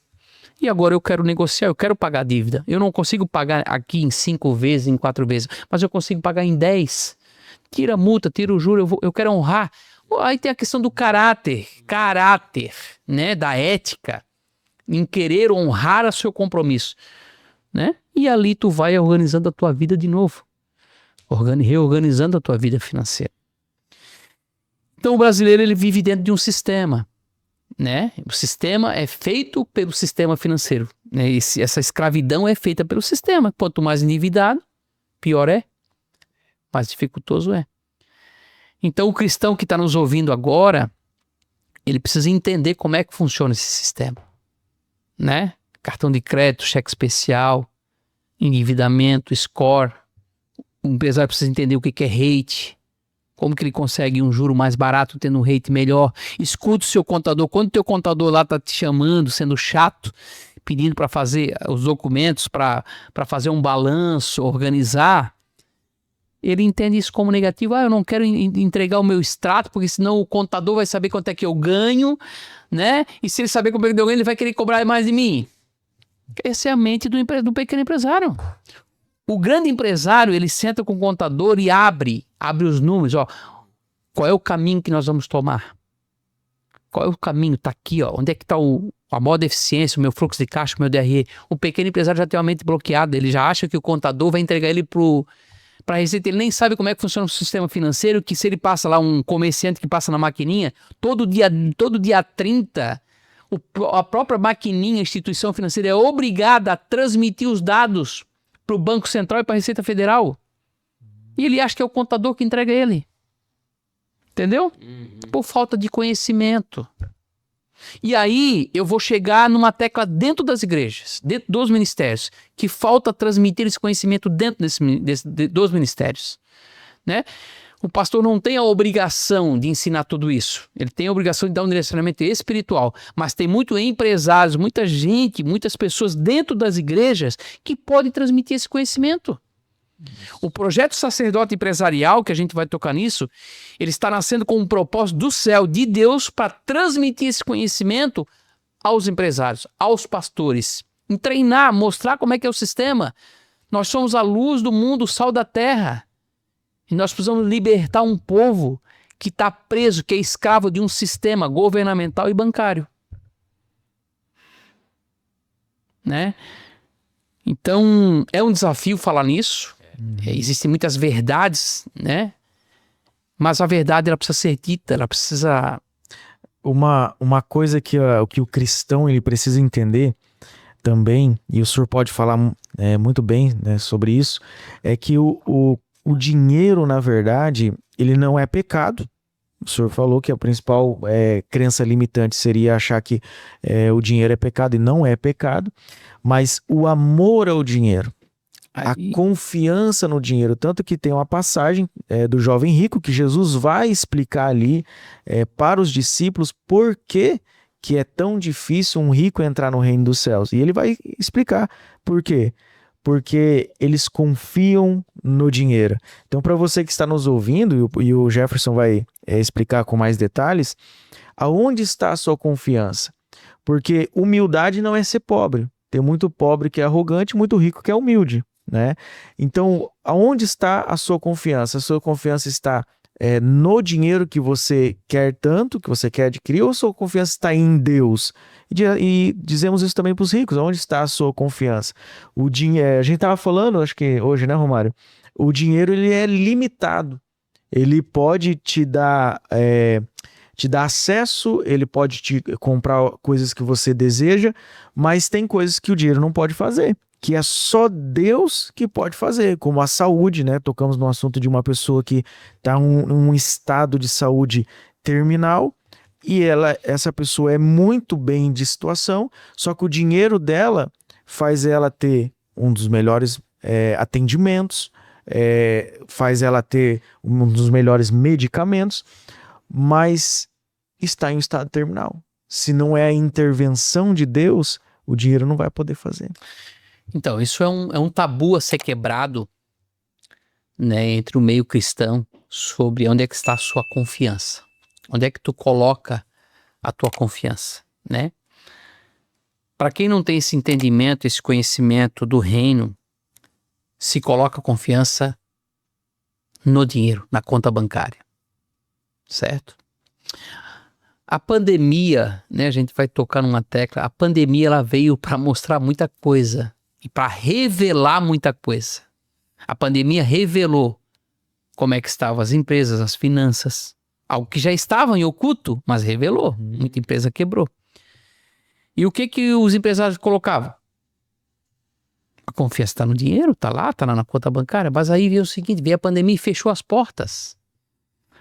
E agora eu quero negociar, eu quero pagar a dívida. Eu não consigo pagar aqui em 5 vezes, em 4 vezes, mas eu consigo pagar em 10. Tira a multa, tira o juro, eu quero honrar. Aí tem a questão do caráter, né? Da ética, em querer honrar o seu compromisso, né? E ali tu vai organizando a tua vida de novo, reorganizando a tua vida financeira. Então o brasileiro, ele vive dentro de um sistema, né? O sistema é feito pelo sistema financeiro, né? Essa escravidão é feita pelo sistema. Quanto mais endividado, pior é, mais dificultoso é. Então o cristão que está nos ouvindo agora, ele precisa entender como é que funciona esse sistema, né? Cartão de crédito, cheque especial, endividamento, score. O empresário precisa entender o que é rate, como que ele consegue um juro mais barato tendo um rate melhor. Escuta o seu contador. Quando o teu contador lá está te chamando, sendo chato, pedindo para fazer os documentos, para fazer um balanço, organizar, ele entende isso como negativo. Eu não quero entregar o meu extrato, porque senão o contador vai saber quanto é que eu ganho, né? E se ele saber quanto é que eu ganho, ele vai querer cobrar mais de mim. Essa é a mente do pequeno empresário. O grande empresário, ele senta com o contador e abre os números. Ó, qual é o caminho que nós vamos tomar? Qual é o caminho? Está aqui, ó. Onde é que está a maior deficiência, o meu fluxo de caixa, o meu DRE? O pequeno empresário já tem a mente bloqueada. Ele já acha que o contador vai entregar ele para a Receita. Ele nem sabe como é que funciona o sistema financeiro, que se ele passa lá, um comerciante que passa na maquininha, todo dia 30, a própria maquininha, a instituição financeira é obrigada a transmitir os dados para o Banco Central e para a Receita Federal. E ele acha que é o contador que entrega ele. Entendeu? Por falta de conhecimento. E aí eu vou chegar numa tecla dentro das igrejas, dentro dos ministérios, que falta transmitir esse conhecimento dentro dos ministérios, né? O pastor não tem a obrigação de ensinar tudo isso. Ele tem a obrigação de dar um direcionamento espiritual. Mas tem muito empresários, muita gente, muitas pessoas dentro das igrejas que podem transmitir esse conhecimento. O projeto sacerdote empresarial, que a gente vai tocar nisso, ele está nascendo com um propósito do céu, de Deus, para transmitir esse conhecimento aos empresários, aos pastores. Em treinar, mostrar como é que é o sistema. Nós somos a luz do mundo, o sal da terra. E nós precisamos libertar um povo que está preso, que é escravo de um sistema governamental e bancário. Né? Então, é um desafio falar nisso. Existem muitas verdades, né? Mas a verdade, ela precisa ser dita, ela precisa uma coisa que o cristão ele precisa entender também, e o senhor pode falar muito bem, né, sobre isso, é que o dinheiro, na verdade, ele não é pecado. O senhor falou que a principal crença limitante seria achar que o dinheiro é pecado, e não é pecado, mas o amor ao dinheiro, a confiança no dinheiro, tanto que tem uma passagem do jovem rico que Jesus vai explicar ali para os discípulos por que é tão difícil um rico entrar no reino dos céus. E ele vai explicar por quê. Porque eles confiam no dinheiro. Então, para você que está nos ouvindo, e o Jefferson vai explicar com mais detalhes, aonde está a sua confiança? Porque humildade não é ser pobre. Tem muito pobre que é arrogante, muito rico que é humilde, né? Então, aonde está a sua confiança? A sua confiança está no dinheiro que você quer tanto, que você quer adquirir, ou a sua confiança está em Deus? E dizemos isso também para os ricos. Onde está a sua confiança? O dinheiro, a gente estava falando, acho que hoje, né, Romário? O dinheiro ele é limitado. Ele pode te dar acesso, ele pode te comprar coisas que você deseja, mas tem coisas que o dinheiro não pode fazer, que é só Deus que pode fazer, como a saúde, né? Tocamos no assunto de uma pessoa que está em um estado de saúde terminal, e essa pessoa é muito bem de situação, só que o dinheiro dela faz ela ter um dos melhores atendimentos, faz ela ter um dos melhores medicamentos, mas está em um estado terminal. Se não é a intervenção de Deus, o dinheiro não vai poder fazer. Então, isso é um tabu a ser quebrado, né, entre o meio cristão sobre onde é que está a sua confiança. Onde é que tu coloca a tua confiança, né? Para quem não tem esse entendimento, esse conhecimento do reino, se coloca confiança no dinheiro, na conta bancária, certo? A pandemia, né, a gente vai tocar numa tecla, a pandemia ela veio para mostrar muita coisa e para revelar muita coisa. A pandemia revelou como é que estavam as empresas, as finanças, algo que já estava em oculto, mas revelou. Muita empresa quebrou. E o que os empresários colocavam? A confiança está no dinheiro, está lá na conta bancária, mas aí veio o seguinte, veio a pandemia e fechou as portas.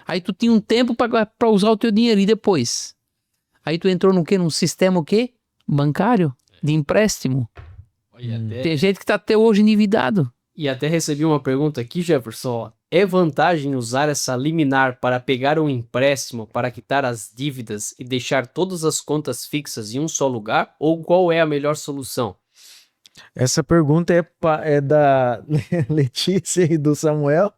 Aí tu tinha um tempo para usar o teu dinheiro e depois? Aí tu entrou no quê? Num sistema o quê? Bancário, de empréstimo. Tem gente que está até hoje endividado. E até recebi uma pergunta aqui, Jefferson. É vantagem usar essa liminar para pegar um empréstimo para quitar as dívidas e deixar todas as contas fixas em um só lugar? Ou qual é a melhor solução? Essa pergunta é da Letícia e do Samuel,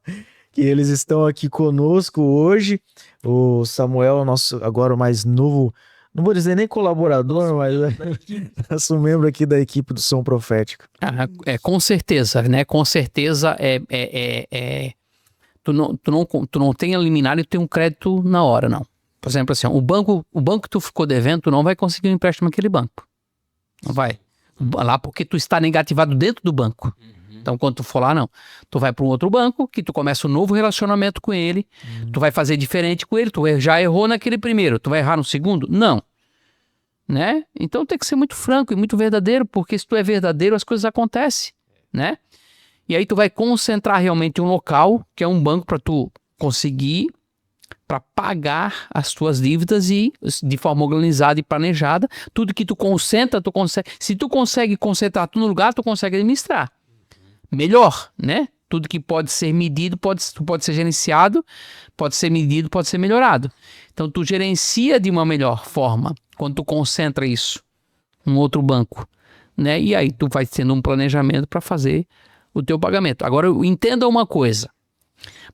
que eles estão aqui conosco hoje. O Samuel, nosso agora o mais novo, não vou dizer nem colaborador, mas nosso membro aqui da equipe do Som Profético. Com certeza, né? Com certeza tu não tem a liminar e tu tem um crédito na hora, não. Por exemplo, assim, o banco que tu ficou devendo, tu não vai conseguir um empréstimo naquele banco. Não vai. Lá porque tu está negativado dentro do banco. Então, quando tu for lá, não. Tu vai para um outro banco, que tu começa um novo relacionamento com ele, tu vai fazer diferente com ele, tu já errou naquele primeiro, tu vai errar no segundo? Não. Né? Então tem que ser muito franco e muito verdadeiro, porque se tu é verdadeiro, as coisas acontecem, né? E aí tu vai concentrar realmente um local, que é um banco para tu conseguir, para pagar as tuas dívidas e de forma organizada e planejada, tudo que tu concentra, tu consegue. Se tu consegue concentrar tudo no lugar, tu consegue administrar. Melhor, né? Tudo que pode ser medido, pode ser gerenciado, pode ser medido, pode ser melhorado. Então, tu gerencia de uma melhor forma quando tu concentra isso num outro banco, né? E aí tu vai tendo um planejamento para fazer o teu pagamento. Agora, entenda uma coisa.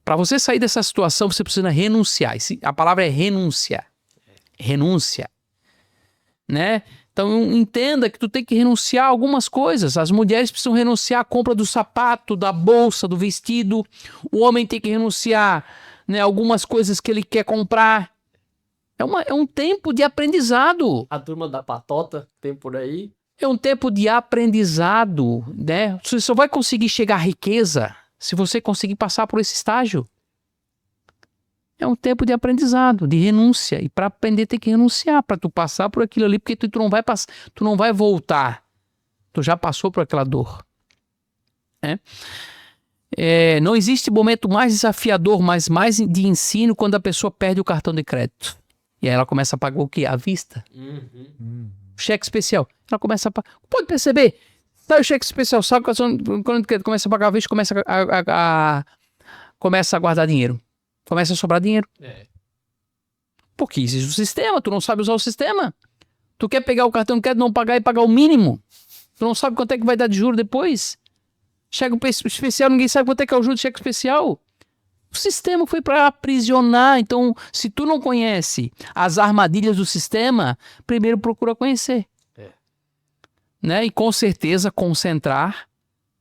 Para você sair dessa situação, você precisa renunciar. A palavra é renunciar. Renúncia, né? Então entenda que tu tem que renunciar a algumas coisas. As mulheres precisam renunciar à compra do sapato, da bolsa, do vestido. O homem tem que renunciar, né, a algumas coisas que ele quer comprar. É um tempo de aprendizado. A turma da patota tem por aí. É um tempo de aprendizado, né? Você só vai conseguir chegar à riqueza se você conseguir passar por esse estágio. É um tempo de aprendizado, de renúncia. E para aprender tem que renunciar, para tu passar por aquilo ali, porque tu não vai passar, tu não vai voltar. Tu já passou por aquela dor. Não existe momento mais desafiador, mas mais de ensino quando a pessoa perde o cartão de crédito. E aí ela começa a pagar o quê? À vista. Cheque especial. Ela começa a pagar. Pode perceber? Tá o cheque especial, sabe quando começa a pagar à vista, começa a guardar dinheiro. Começa a sobrar dinheiro. Porque existe o sistema, tu não sabe usar o sistema. Tu quer pegar o cartão de crédito, não pagar e pagar o mínimo. Tu não sabe quanto é que vai dar de juros depois. Cheque especial, ninguém sabe quanto é que é o juro de cheque especial. O sistema foi para aprisionar. Então, se tu não conhece as armadilhas do sistema, primeiro procura conhecer. Né? E com certeza concentrar.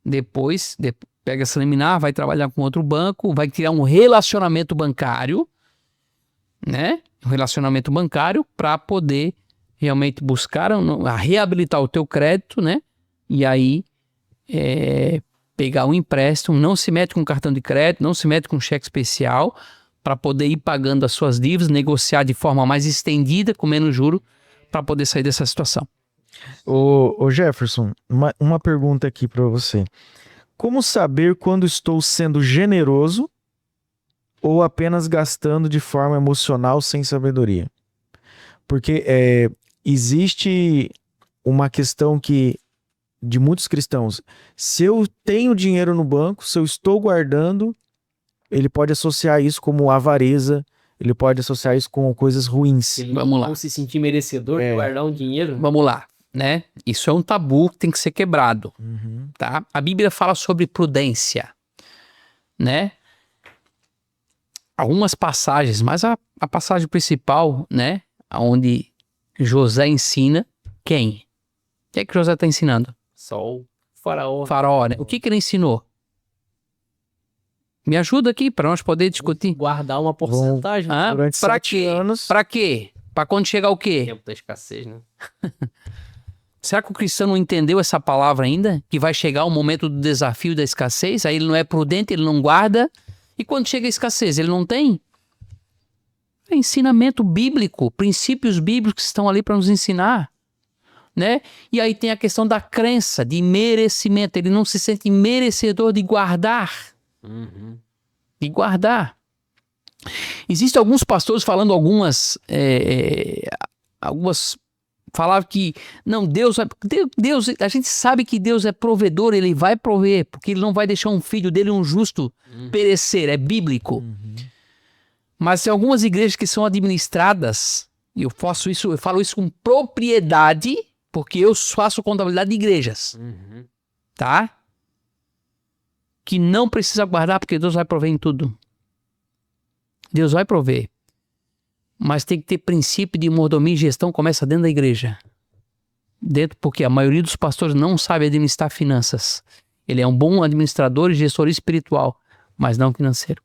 Depois pega essa liminar, vai trabalhar com outro banco, vai criar um relacionamento bancário, né? Um relacionamento bancário para poder realmente buscar reabilitar o teu crédito, né? E aí pegar um empréstimo, não se mete com cartão de crédito, não se mete com cheque especial, para poder ir pagando as suas dívidas, negociar de forma mais estendida, com menos juro, para poder sair dessa situação. Ô Jefferson, uma pergunta aqui para você. Como saber quando estou sendo generoso ou apenas gastando de forma emocional sem sabedoria? Porque existe uma questão de muitos cristãos, se eu tenho dinheiro no banco, se eu estou guardando, ele pode associar isso como avareza, ele pode associar isso com coisas ruins. Vamos lá. Não se sentir merecedor de guardar um dinheiro. Vamos lá, né? Isso é um tabu que tem que ser quebrado, tá? A Bíblia fala sobre prudência, né? Algumas passagens, mas a passagem principal, né? Onde José ensina quem? O que é que José está ensinando? Só o faraó. Faraó, né? O que ele ensinou? Me ajuda aqui para nós poder discutir. Guardar uma porcentagem. Durante Para 7 quê? anos. Para quê? Para quando chegar o quê? Tempo da escassez, né? Será que o cristão não entendeu essa palavra ainda? Que vai chegar o momento do desafio da escassez, aí ele não é prudente, ele não guarda. E quando chega a escassez, ele não tem? É ensinamento bíblico, princípios bíblicos que estão ali para nos ensinar. Né? E aí tem a questão da crença, de merecimento. Ele não se sente merecedor de guardar. De guardar. Existem alguns pastores falando algumas falavam que não, Deus, a gente sabe que Deus é provedor, ele vai prover, porque ele não vai deixar um filho dele, um justo, perecer, é bíblico. Mas tem algumas igrejas que são administradas, e eu falo isso com propriedade, porque eu faço contabilidade de igrejas, tá? Que não precisa guardar, porque Deus vai prover em tudo. Deus vai prover. Mas tem que ter princípio de mordomia e gestão, começa dentro da igreja. Porque a maioria dos pastores não sabe administrar finanças. Ele é um bom administrador e gestor espiritual, mas não financeiro.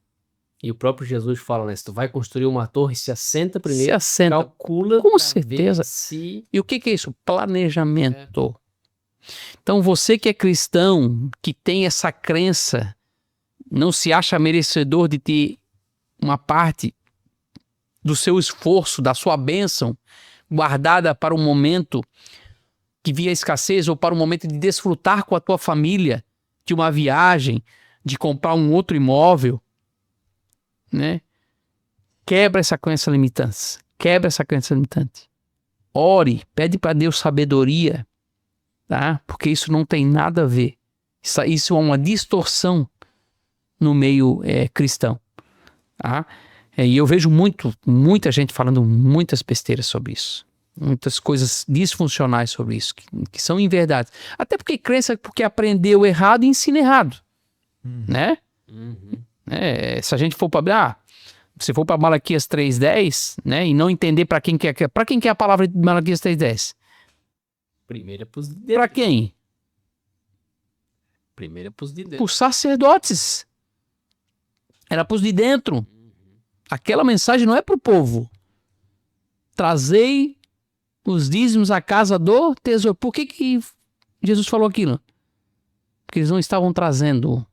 E o próprio Jesus fala, né? Se tu vai construir uma torre, se assenta primeiro. Se assenta. Calcula. Com certeza. Se... E o que é isso? Planejamento. Então você que é cristão, que tem essa crença, não se acha merecedor de ter uma parte do seu esforço, da sua bênção, guardada para um momento que via escassez ou para um momento de desfrutar com a tua família de uma viagem, de comprar um outro imóvel, né? Quebra essa crença limitante. Quebra essa crença limitante. Ore, pede para Deus sabedoria, tá? Porque isso não tem nada a ver. Isso é uma distorção no meio cristão, tá? E eu vejo muita gente falando muitas besteiras sobre isso. Muitas coisas disfuncionais sobre isso, que são inverdades. Até porque crença porque aprendeu errado e ensina errado, né? Se a gente for para se for para Malaquias 3:10, né, e não entender para quem que é a palavra de Malaquias 3:10? Primeiro é pros de dentro. Para quem? Primeiro é pros de dentro. Para os sacerdotes. Era para os de dentro. Aquela mensagem não é para o povo. Trazei os dízimos à casa do tesouro. Por que Jesus falou aquilo? Porque eles não estavam trazendo.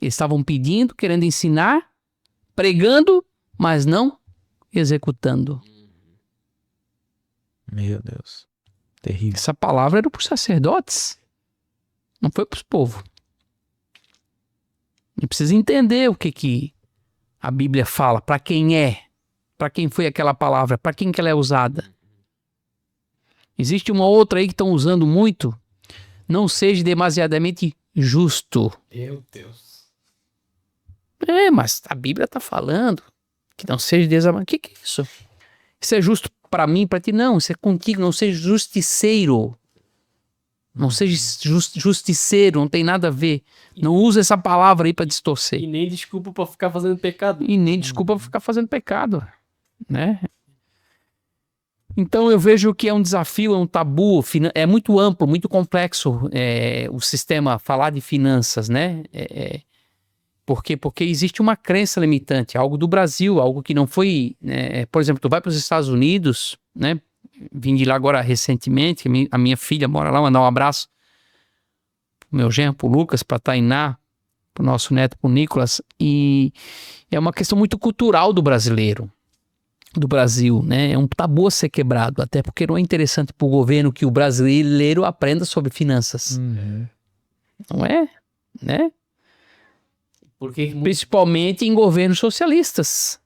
Eles estavam pedindo, querendo ensinar, pregando, mas não executando. Meu Deus. Terrível. Essa palavra era para os sacerdotes, não foi para os povos. E precisa entender o que a Bíblia fala, para quem é, para quem foi aquela palavra, para quem que ela é usada. Existe uma outra aí que estão usando muito, não seja demasiadamente justo. Meu Deus. Mas a Bíblia está falando que não seja demasiadamente... O que é isso? Isso é justo para mim, para ti? Não, isso é contigo, não seja justiceiro. Não seja justiceiro, não tem nada a ver. Não usa essa palavra aí para distorcer. E nem desculpa pra ficar fazendo pecado. E nem desculpa pra ficar fazendo pecado, né? Então eu vejo que é um desafio, é um tabu, é muito amplo, muito complexo o sistema, falar de finanças, né? Por quê? Porque existe uma crença limitante, algo do Brasil, algo que não foi... por exemplo, tu vai para os Estados Unidos, né? Vim de lá agora recentemente, a minha filha mora lá, mandar um abraço pro meu genro, pro Lucas, pra Tainá, pro nosso neto, pro Nicolas, e é uma questão muito cultural do brasileiro, do Brasil, né? É um tabu a ser quebrado, até porque não é interessante pro governo que o brasileiro aprenda sobre finanças. Não é? Né? Porque Principalmente em governos socialistas.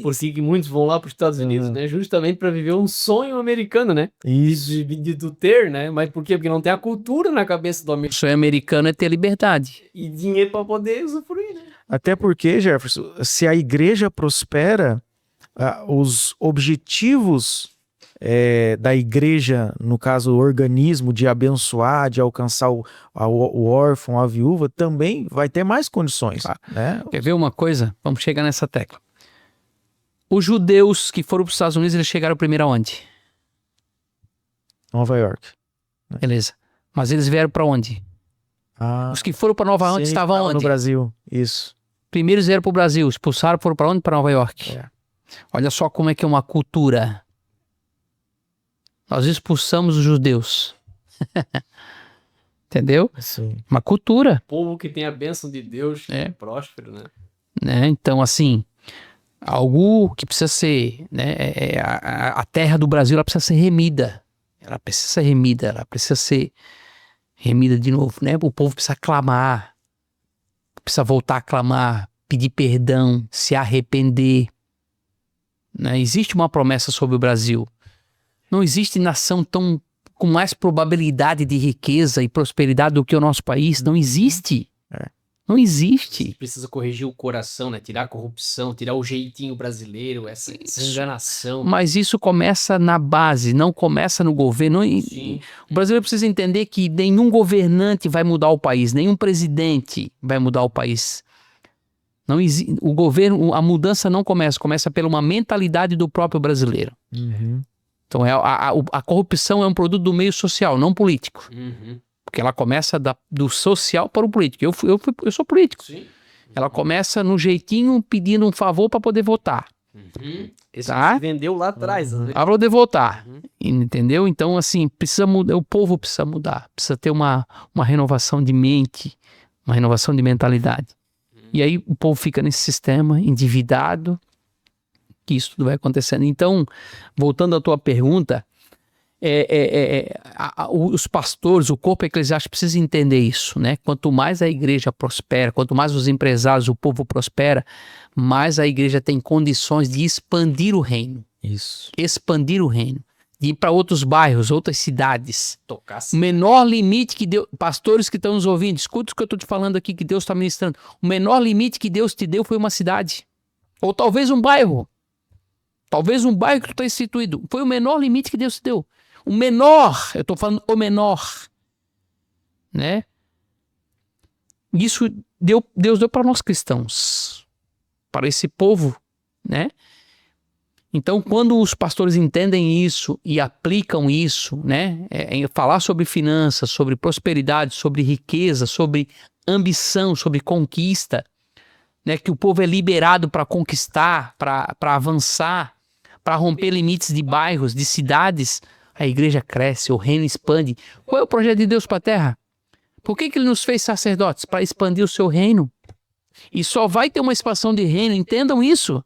porque muitos vão lá para os Estados Unidos, né? Justamente para viver um sonho americano, né? Isso. De ter, né? Mas por quê? Porque não tem a cultura na cabeça do O americano. sonho americano é ter liberdade. E dinheiro para poder usufruir, né? Até porque, Jefferson, se a igreja prospera, os objetivos da igreja, no caso o organismo, de abençoar, de alcançar o órfão, a viúva, também vai ter mais condições. Claro. Né? Quer ver uma coisa? Vamos chegar nessa tecla. Os judeus que foram para os Estados Unidos, eles chegaram primeiro aonde? Nova York. Beleza. Mas eles vieram para onde? Os que foram para Nova York sim, estavam tava onde? no Brasil, isso. Primeiro eles vieram para o Brasil, expulsaram, foram para onde? Para Nova York. Olha só como é que é uma cultura. Nós expulsamos os judeus. Entendeu? Sim. Uma cultura. Povo que tem a bênção de Deus, É. próspero, né? Né? Então, assim, algo que precisa ser, né? A terra do Brasil, ela precisa ser remida. Ela precisa ser remida, ela precisa ser remida de novo, né? O povo precisa clamar, precisa voltar a clamar, pedir perdão, se arrepender. Né? Existe uma promessa sobre o Brasil. Não existe nação com mais probabilidade de riqueza e prosperidade do que o nosso país. Não existe. Não existe. Precisa corrigir o coração, né? Tirar a corrupção, tirar o jeitinho brasileiro, essa enganação. Mas isso começa na base, não começa no governo. Sim. O brasileiro precisa entender que nenhum governante vai mudar o país, nenhum presidente vai mudar o país. Não o governo, a mudança não começa pela uma mentalidade do próprio brasileiro. Então a corrupção é um produto do meio social, não político. Porque ela começa do social para o político. Eu sou político. Sim. Ela começa no jeitinho pedindo um favor para poder votar. Esse Tá? se vendeu lá atrás. Né? Para poder votar. Entendeu? Então, assim, precisa mudar. O povo precisa mudar. Precisa ter uma renovação de mente, uma renovação de mentalidade. E aí o povo fica nesse sistema endividado, que isso tudo vai acontecendo. Então, voltando à tua pergunta, os pastores, o corpo eclesiástico precisa entender isso, né? Quanto mais a igreja prospera, quanto mais os empresários, o povo prospera, mais a igreja tem condições de expandir o reino. Isso. Expandir o reino. De ir para outros bairros, outras cidades. Tocar O menor limite que Deus... Pastores que estão nos ouvindo, escuta o que eu estou te falando aqui, que Deus está ministrando. O menor limite que Deus te deu foi uma cidade. Ou talvez um bairro. Talvez um bairro que tu está instituído. Foi o menor limite que Deus te deu. O menor, eu estou falando o menor. Né? Isso Deus deu para nós cristãos. Para esse povo, né? Então, quando os pastores entendem isso e aplicam isso, né, em falar sobre finanças, sobre prosperidade, sobre riqueza, sobre ambição, sobre conquista, né, que o povo é liberado para conquistar, para avançar, para romper limites de bairros, de cidades, a igreja cresce, o reino expande. Qual é o projeto de Deus para a terra? Por que ele nos fez sacerdotes? Para expandir o seu reino. E só vai ter uma expansão de reino, entendam isso.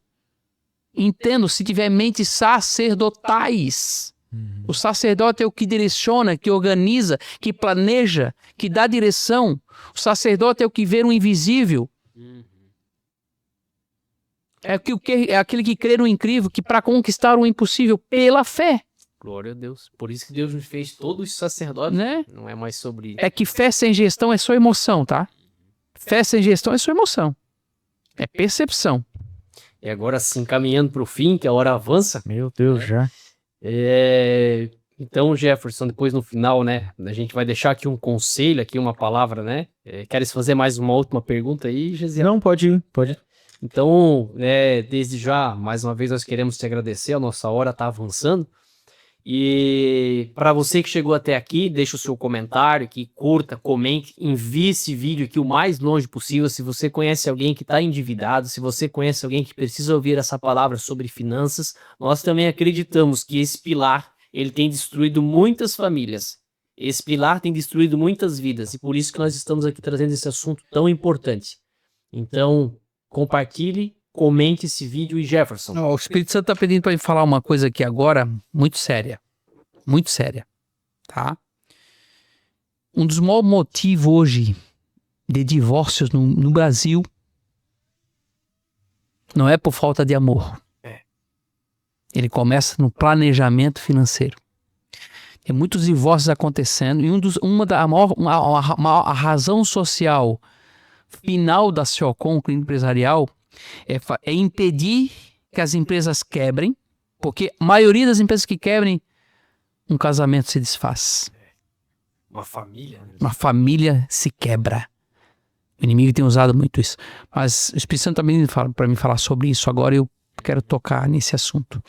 Entendam, se tiver mentes sacerdotais. O sacerdote é o que direciona, que organiza, que planeja, que dá direção. O sacerdote é o que vê o invisível. É aquele que crê no incrível, que para conquistar o impossível pela fé. Glória a Deus. Por isso que Deus nos fez todos sacerdotes. Né? Não é mais sobre... É que fé sem gestão é só emoção, tá? Fé sem gestão é só emoção. É percepção. E agora sim, caminhando para o fim, que a hora avança. Meu Deus, já. Então, Jefferson, depois no final, né, a gente vai deixar aqui um conselho, aqui uma palavra, né? Queres fazer mais uma última pergunta aí, Gesiel? Não, pode ir, pode. Então, desde já, mais uma vez nós queremos te agradecer, a nossa hora está avançando. E para você que chegou até aqui, deixa o seu comentário aqui, curta, comente, envie esse vídeo aqui o mais longe possível. Se você conhece alguém que está endividado, se você conhece alguém que precisa ouvir essa palavra sobre finanças, nós também acreditamos que esse pilar, ele tem destruído muitas famílias. Esse pilar tem destruído muitas vidas e por isso que nós estamos aqui trazendo esse assunto tão importante. Então, compartilhe, comente esse vídeo e Jefferson. O Espírito Santo está pedindo para eu falar uma coisa aqui agora muito séria. Muito séria. Tá? Um dos maiores motivos hoje de divórcios no Brasil não é por falta de amor. Ele começa no planejamento financeiro. Tem muitos divórcios acontecendo e a razão social final da Ciocom, clínica empresarial, é impedir que as empresas quebrem, porque a maioria das empresas que quebrem, um casamento se desfaz. Uma família. Né? Uma família se quebra. O inimigo tem usado muito isso. Mas o Espírito Santo também fala para mim falar sobre isso. Agora eu quero tocar nesse assunto.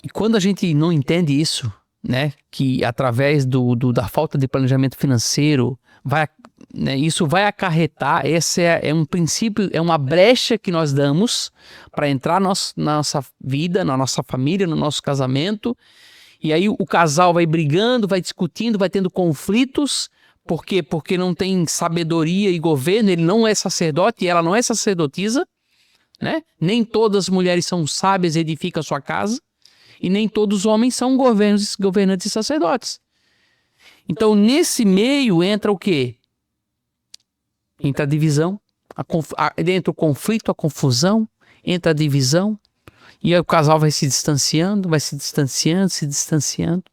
E quando a gente não entende isso, né, que através da falta de planejamento financeiro, isso vai acarretar, esse é um princípio, é uma brecha que nós damos para entrar na nossa vida, na nossa família, no nosso casamento, e aí o casal vai brigando, vai discutindo, vai tendo conflitos. Por quê? Porque não tem sabedoria e governo, ele não é sacerdote e ela não é sacerdotisa, né? Nem todas as mulheres são sábias e edificam a sua casa, e nem todos os homens são governantes e sacerdotes. Então, nesse meio entra o quê? Entra a divisão, entra o conflito, a confusão, entra a divisão, e aí o casal vai se distanciando, se distanciando,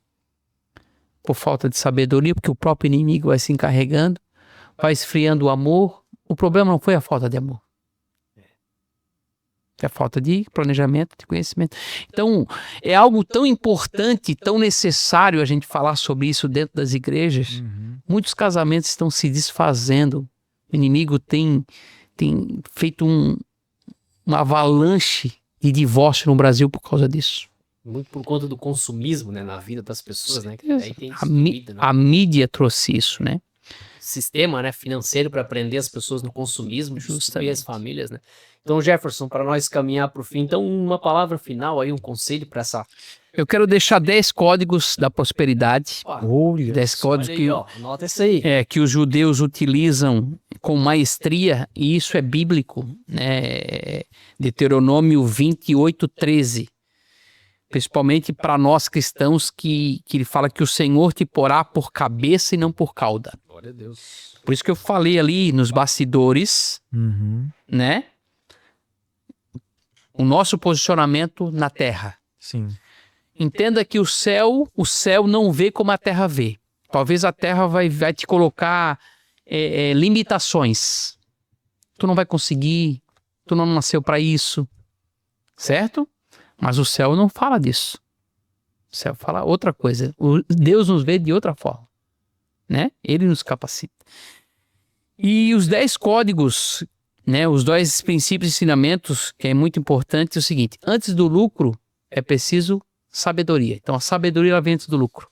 por falta de sabedoria, porque o próprio inimigo vai se encarregando, vai esfriando o amor. O problema não foi a falta de amor. É a falta de planejamento, de conhecimento. Então, é algo tão importante, tão necessário a gente falar sobre isso dentro das igrejas. Muitos casamentos estão se desfazendo. O inimigo tem feito uma avalanche de divórcio no Brasil por causa disso. Muito por conta do consumismo, né, na vida das pessoas, né? Que daí tem A mídia trouxe isso, né? Sistema, né, financeiro para prender as pessoas no consumismo, destruir as famílias, né? Então, Jefferson, para nós caminhar para o fim, então uma palavra final aí, um conselho para essa... Eu quero deixar 10 códigos da prosperidade. 10 códigos aí, anota isso aí. Que os judeus utilizam com maestria, e isso é bíblico, né? Deuteronômio 28:13. Principalmente para nós cristãos, que ele fala que o Senhor te porá por cabeça e não por cauda. Glória a Deus. Por isso que eu falei ali nos bastidores, né? O nosso posicionamento na terra. Sim. Entenda que o céu não vê como a terra vê. Talvez a terra vai te colocar limitações. Tu não vai conseguir, tu não nasceu para isso, certo? Mas o céu não fala disso. O céu fala outra coisa. Deus nos vê de outra forma, né? Ele nos capacita. E os 10 códigos, né? Os 2 princípios e ensinamentos, que é muito importante, é o seguinte: antes do lucro é preciso sabedoria. Então a sabedoria ela vem antes do lucro.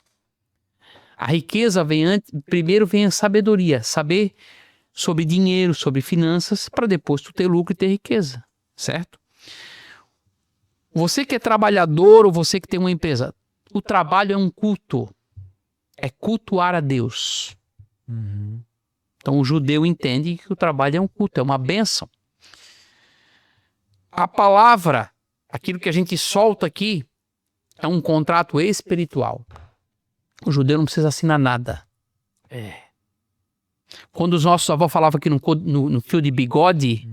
A riqueza vem antes, primeiro vem a sabedoria, saber sobre dinheiro, sobre finanças, para depois tu ter lucro e ter riqueza, certo? Você que é trabalhador ou você que tem uma empresa, o trabalho é um culto. É cultuar a Deus. Então o judeu entende que o trabalho é um culto, é uma bênção. A palavra, aquilo que a gente solta aqui, é um contrato espiritual. O judeu não precisa assinar nada. Quando os nossos avós falavam que no fio de bigode,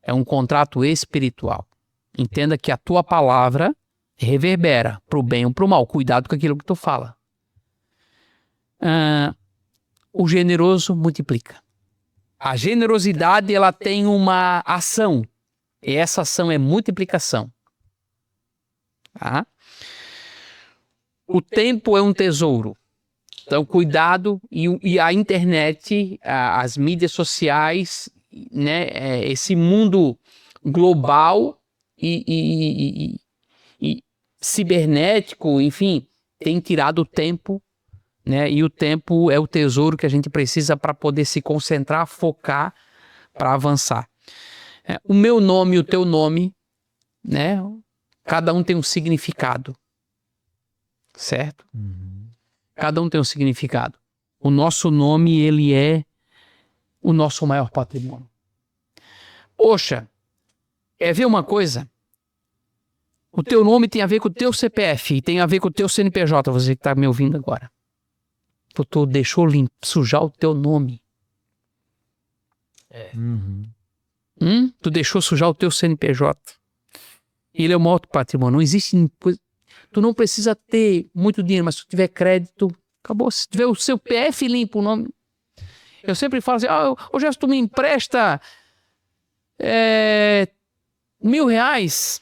é um contrato espiritual. Entenda que a tua palavra reverbera para o bem ou para o mal. Cuidado com aquilo que tu fala. O generoso multiplica. A generosidade, ela tem uma ação. E essa ação é multiplicação. Tá? O tempo é um tesouro. Então, cuidado. E a internet, as mídias sociais, né, esse mundo global e cibernético, enfim, tem tirado o tempo, né? E o tempo é o tesouro que a gente precisa para poder se concentrar, focar, para avançar. O meu nome e o teu nome, né? Cada um tem um significado, certo? Cada um tem um significado. O nosso nome, ele é o nosso maior patrimônio. Poxa, quer ver uma coisa? O teu nome tem a ver com o teu CPF e tem a ver com o teu CNPJ, você que está me ouvindo agora. Tu deixou sujar o teu nome. Tu deixou sujar o teu CNPJ. Ele é o maior patrimônio. Não existe... Tu não precisa ter muito dinheiro, mas se tu tiver crédito, acabou. Se tiver o seu PF limpo, o nome... Eu sempre falo assim, já se tu me empresta R$1.000,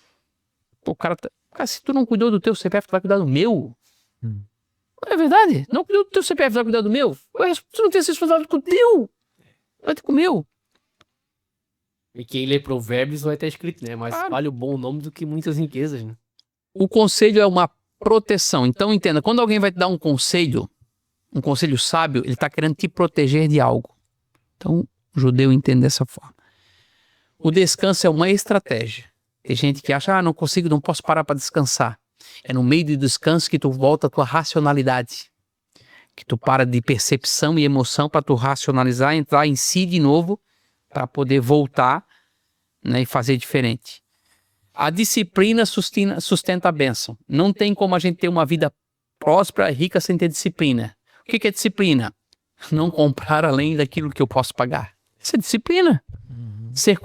o cara, se tu não cuidou do teu CPF, tu vai cuidar do meu? Não é verdade? Não cuidou do teu CPF, vai cuidar do meu? Tu não tem essa responsabilidade com o teu, vai ter com o meu. E quem lê Provérbios vai estar escrito, né? Mas vale o bom nome do que muitas riquezas, né? O conselho é uma proteção. Então entenda, quando alguém vai te dar um conselho sábio, ele está querendo te proteger de algo. Então o judeu entende dessa forma. O descanso é uma estratégia. Tem gente que acha, não posso parar para descansar. É no meio do descanso que tu volta a tua racionalidade. Que tu para de percepção e emoção para tu racionalizar, entrar em si de novo, para poder voltar, né, e fazer diferente. A disciplina sustenta a bênção. Não tem como a gente ter uma vida próspera e rica sem ter disciplina. O que é disciplina? Não comprar além daquilo que eu posso pagar. Isso é disciplina. Ser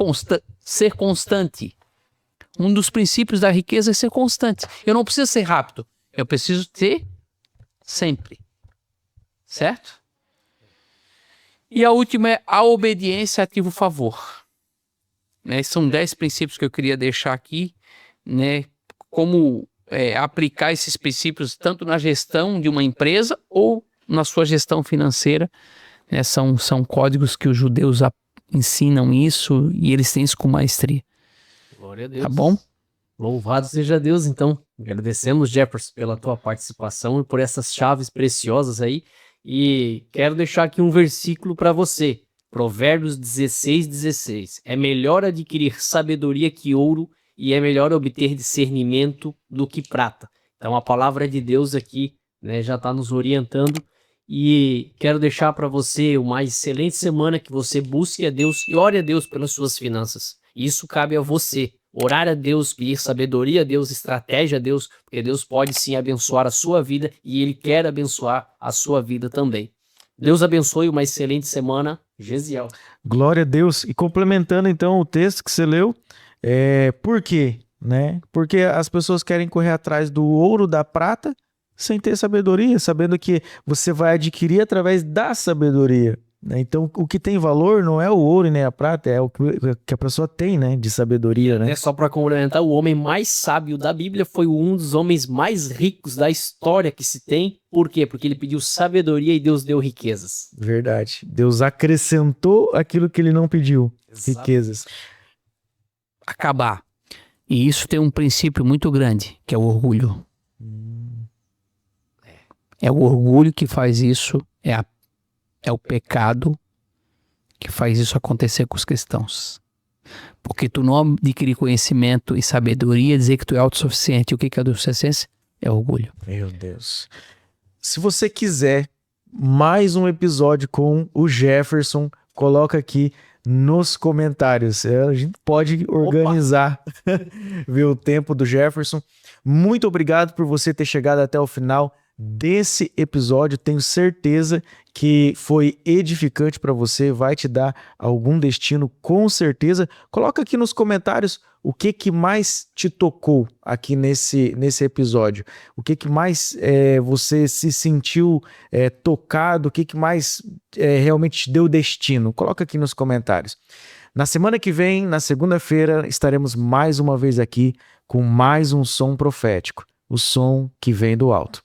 constante. Um dos princípios da riqueza é ser constante. Eu não preciso ser rápido. Eu preciso ter sempre. Certo? E a última é a obediência ativa o favor. Né? São 10 princípios que eu queria deixar aqui, né? Como aplicar esses princípios tanto na gestão de uma empresa ou na sua gestão financeira. Né? São códigos que os judeus ensinam isso e eles têm isso com maestria. Glória a Deus. Tá bom? Louvado seja Deus, então. Agradecemos, Jefferson, pela tua participação e por essas chaves preciosas aí. E quero deixar aqui um versículo para você. Provérbios 16:16. É melhor adquirir sabedoria que ouro e é melhor obter discernimento do que prata. Então a palavra de Deus aqui, né, já está nos orientando. E quero deixar para você uma excelente semana, que você busque a Deus e ore a Deus pelas suas finanças. Isso cabe a você. Orar a Deus, pedir sabedoria a Deus, estratégia a Deus, porque Deus pode sim abençoar a sua vida e Ele quer abençoar a sua vida também. Deus abençoe, uma excelente semana. Gesiel. Glória a Deus. E complementando então o texto que você leu, por quê? Né? Porque as pessoas querem correr atrás do ouro, da prata, sem ter sabedoria, sabendo que você vai adquirir através da sabedoria. Né? Então, o que tem valor não é o ouro e nem a prata, é o que a pessoa tem, né, de sabedoria. Né? Só para complementar, o homem mais sábio da Bíblia foi um dos homens mais ricos da história que se tem. Por quê? Porque ele pediu sabedoria e Deus deu riquezas. Verdade. Deus acrescentou aquilo que ele não pediu. Exato. Riquezas. Acabar. E isso tem um princípio muito grande, que é o orgulho. É o orgulho que faz isso, é o pecado que faz isso acontecer com os cristãos. Porque tu não adquirir conhecimento e sabedoria, dizer que tu é autossuficiente. O que é autossuficiência? É orgulho. Meu Deus. Se você quiser mais um episódio com o Jefferson, coloca aqui nos comentários. A gente pode organizar, ver o tempo do Jefferson. Muito obrigado por você ter chegado até o final desse episódio. Tenho certeza que foi edificante para você, vai te dar algum destino, com certeza. Coloca aqui nos comentários o que mais te tocou aqui nesse episódio. O que mais você se sentiu tocado, o que mais realmente te deu destino. Coloca aqui nos comentários. Na semana que vem, na segunda-feira, estaremos mais uma vez aqui com mais um som profético, o som que vem do alto.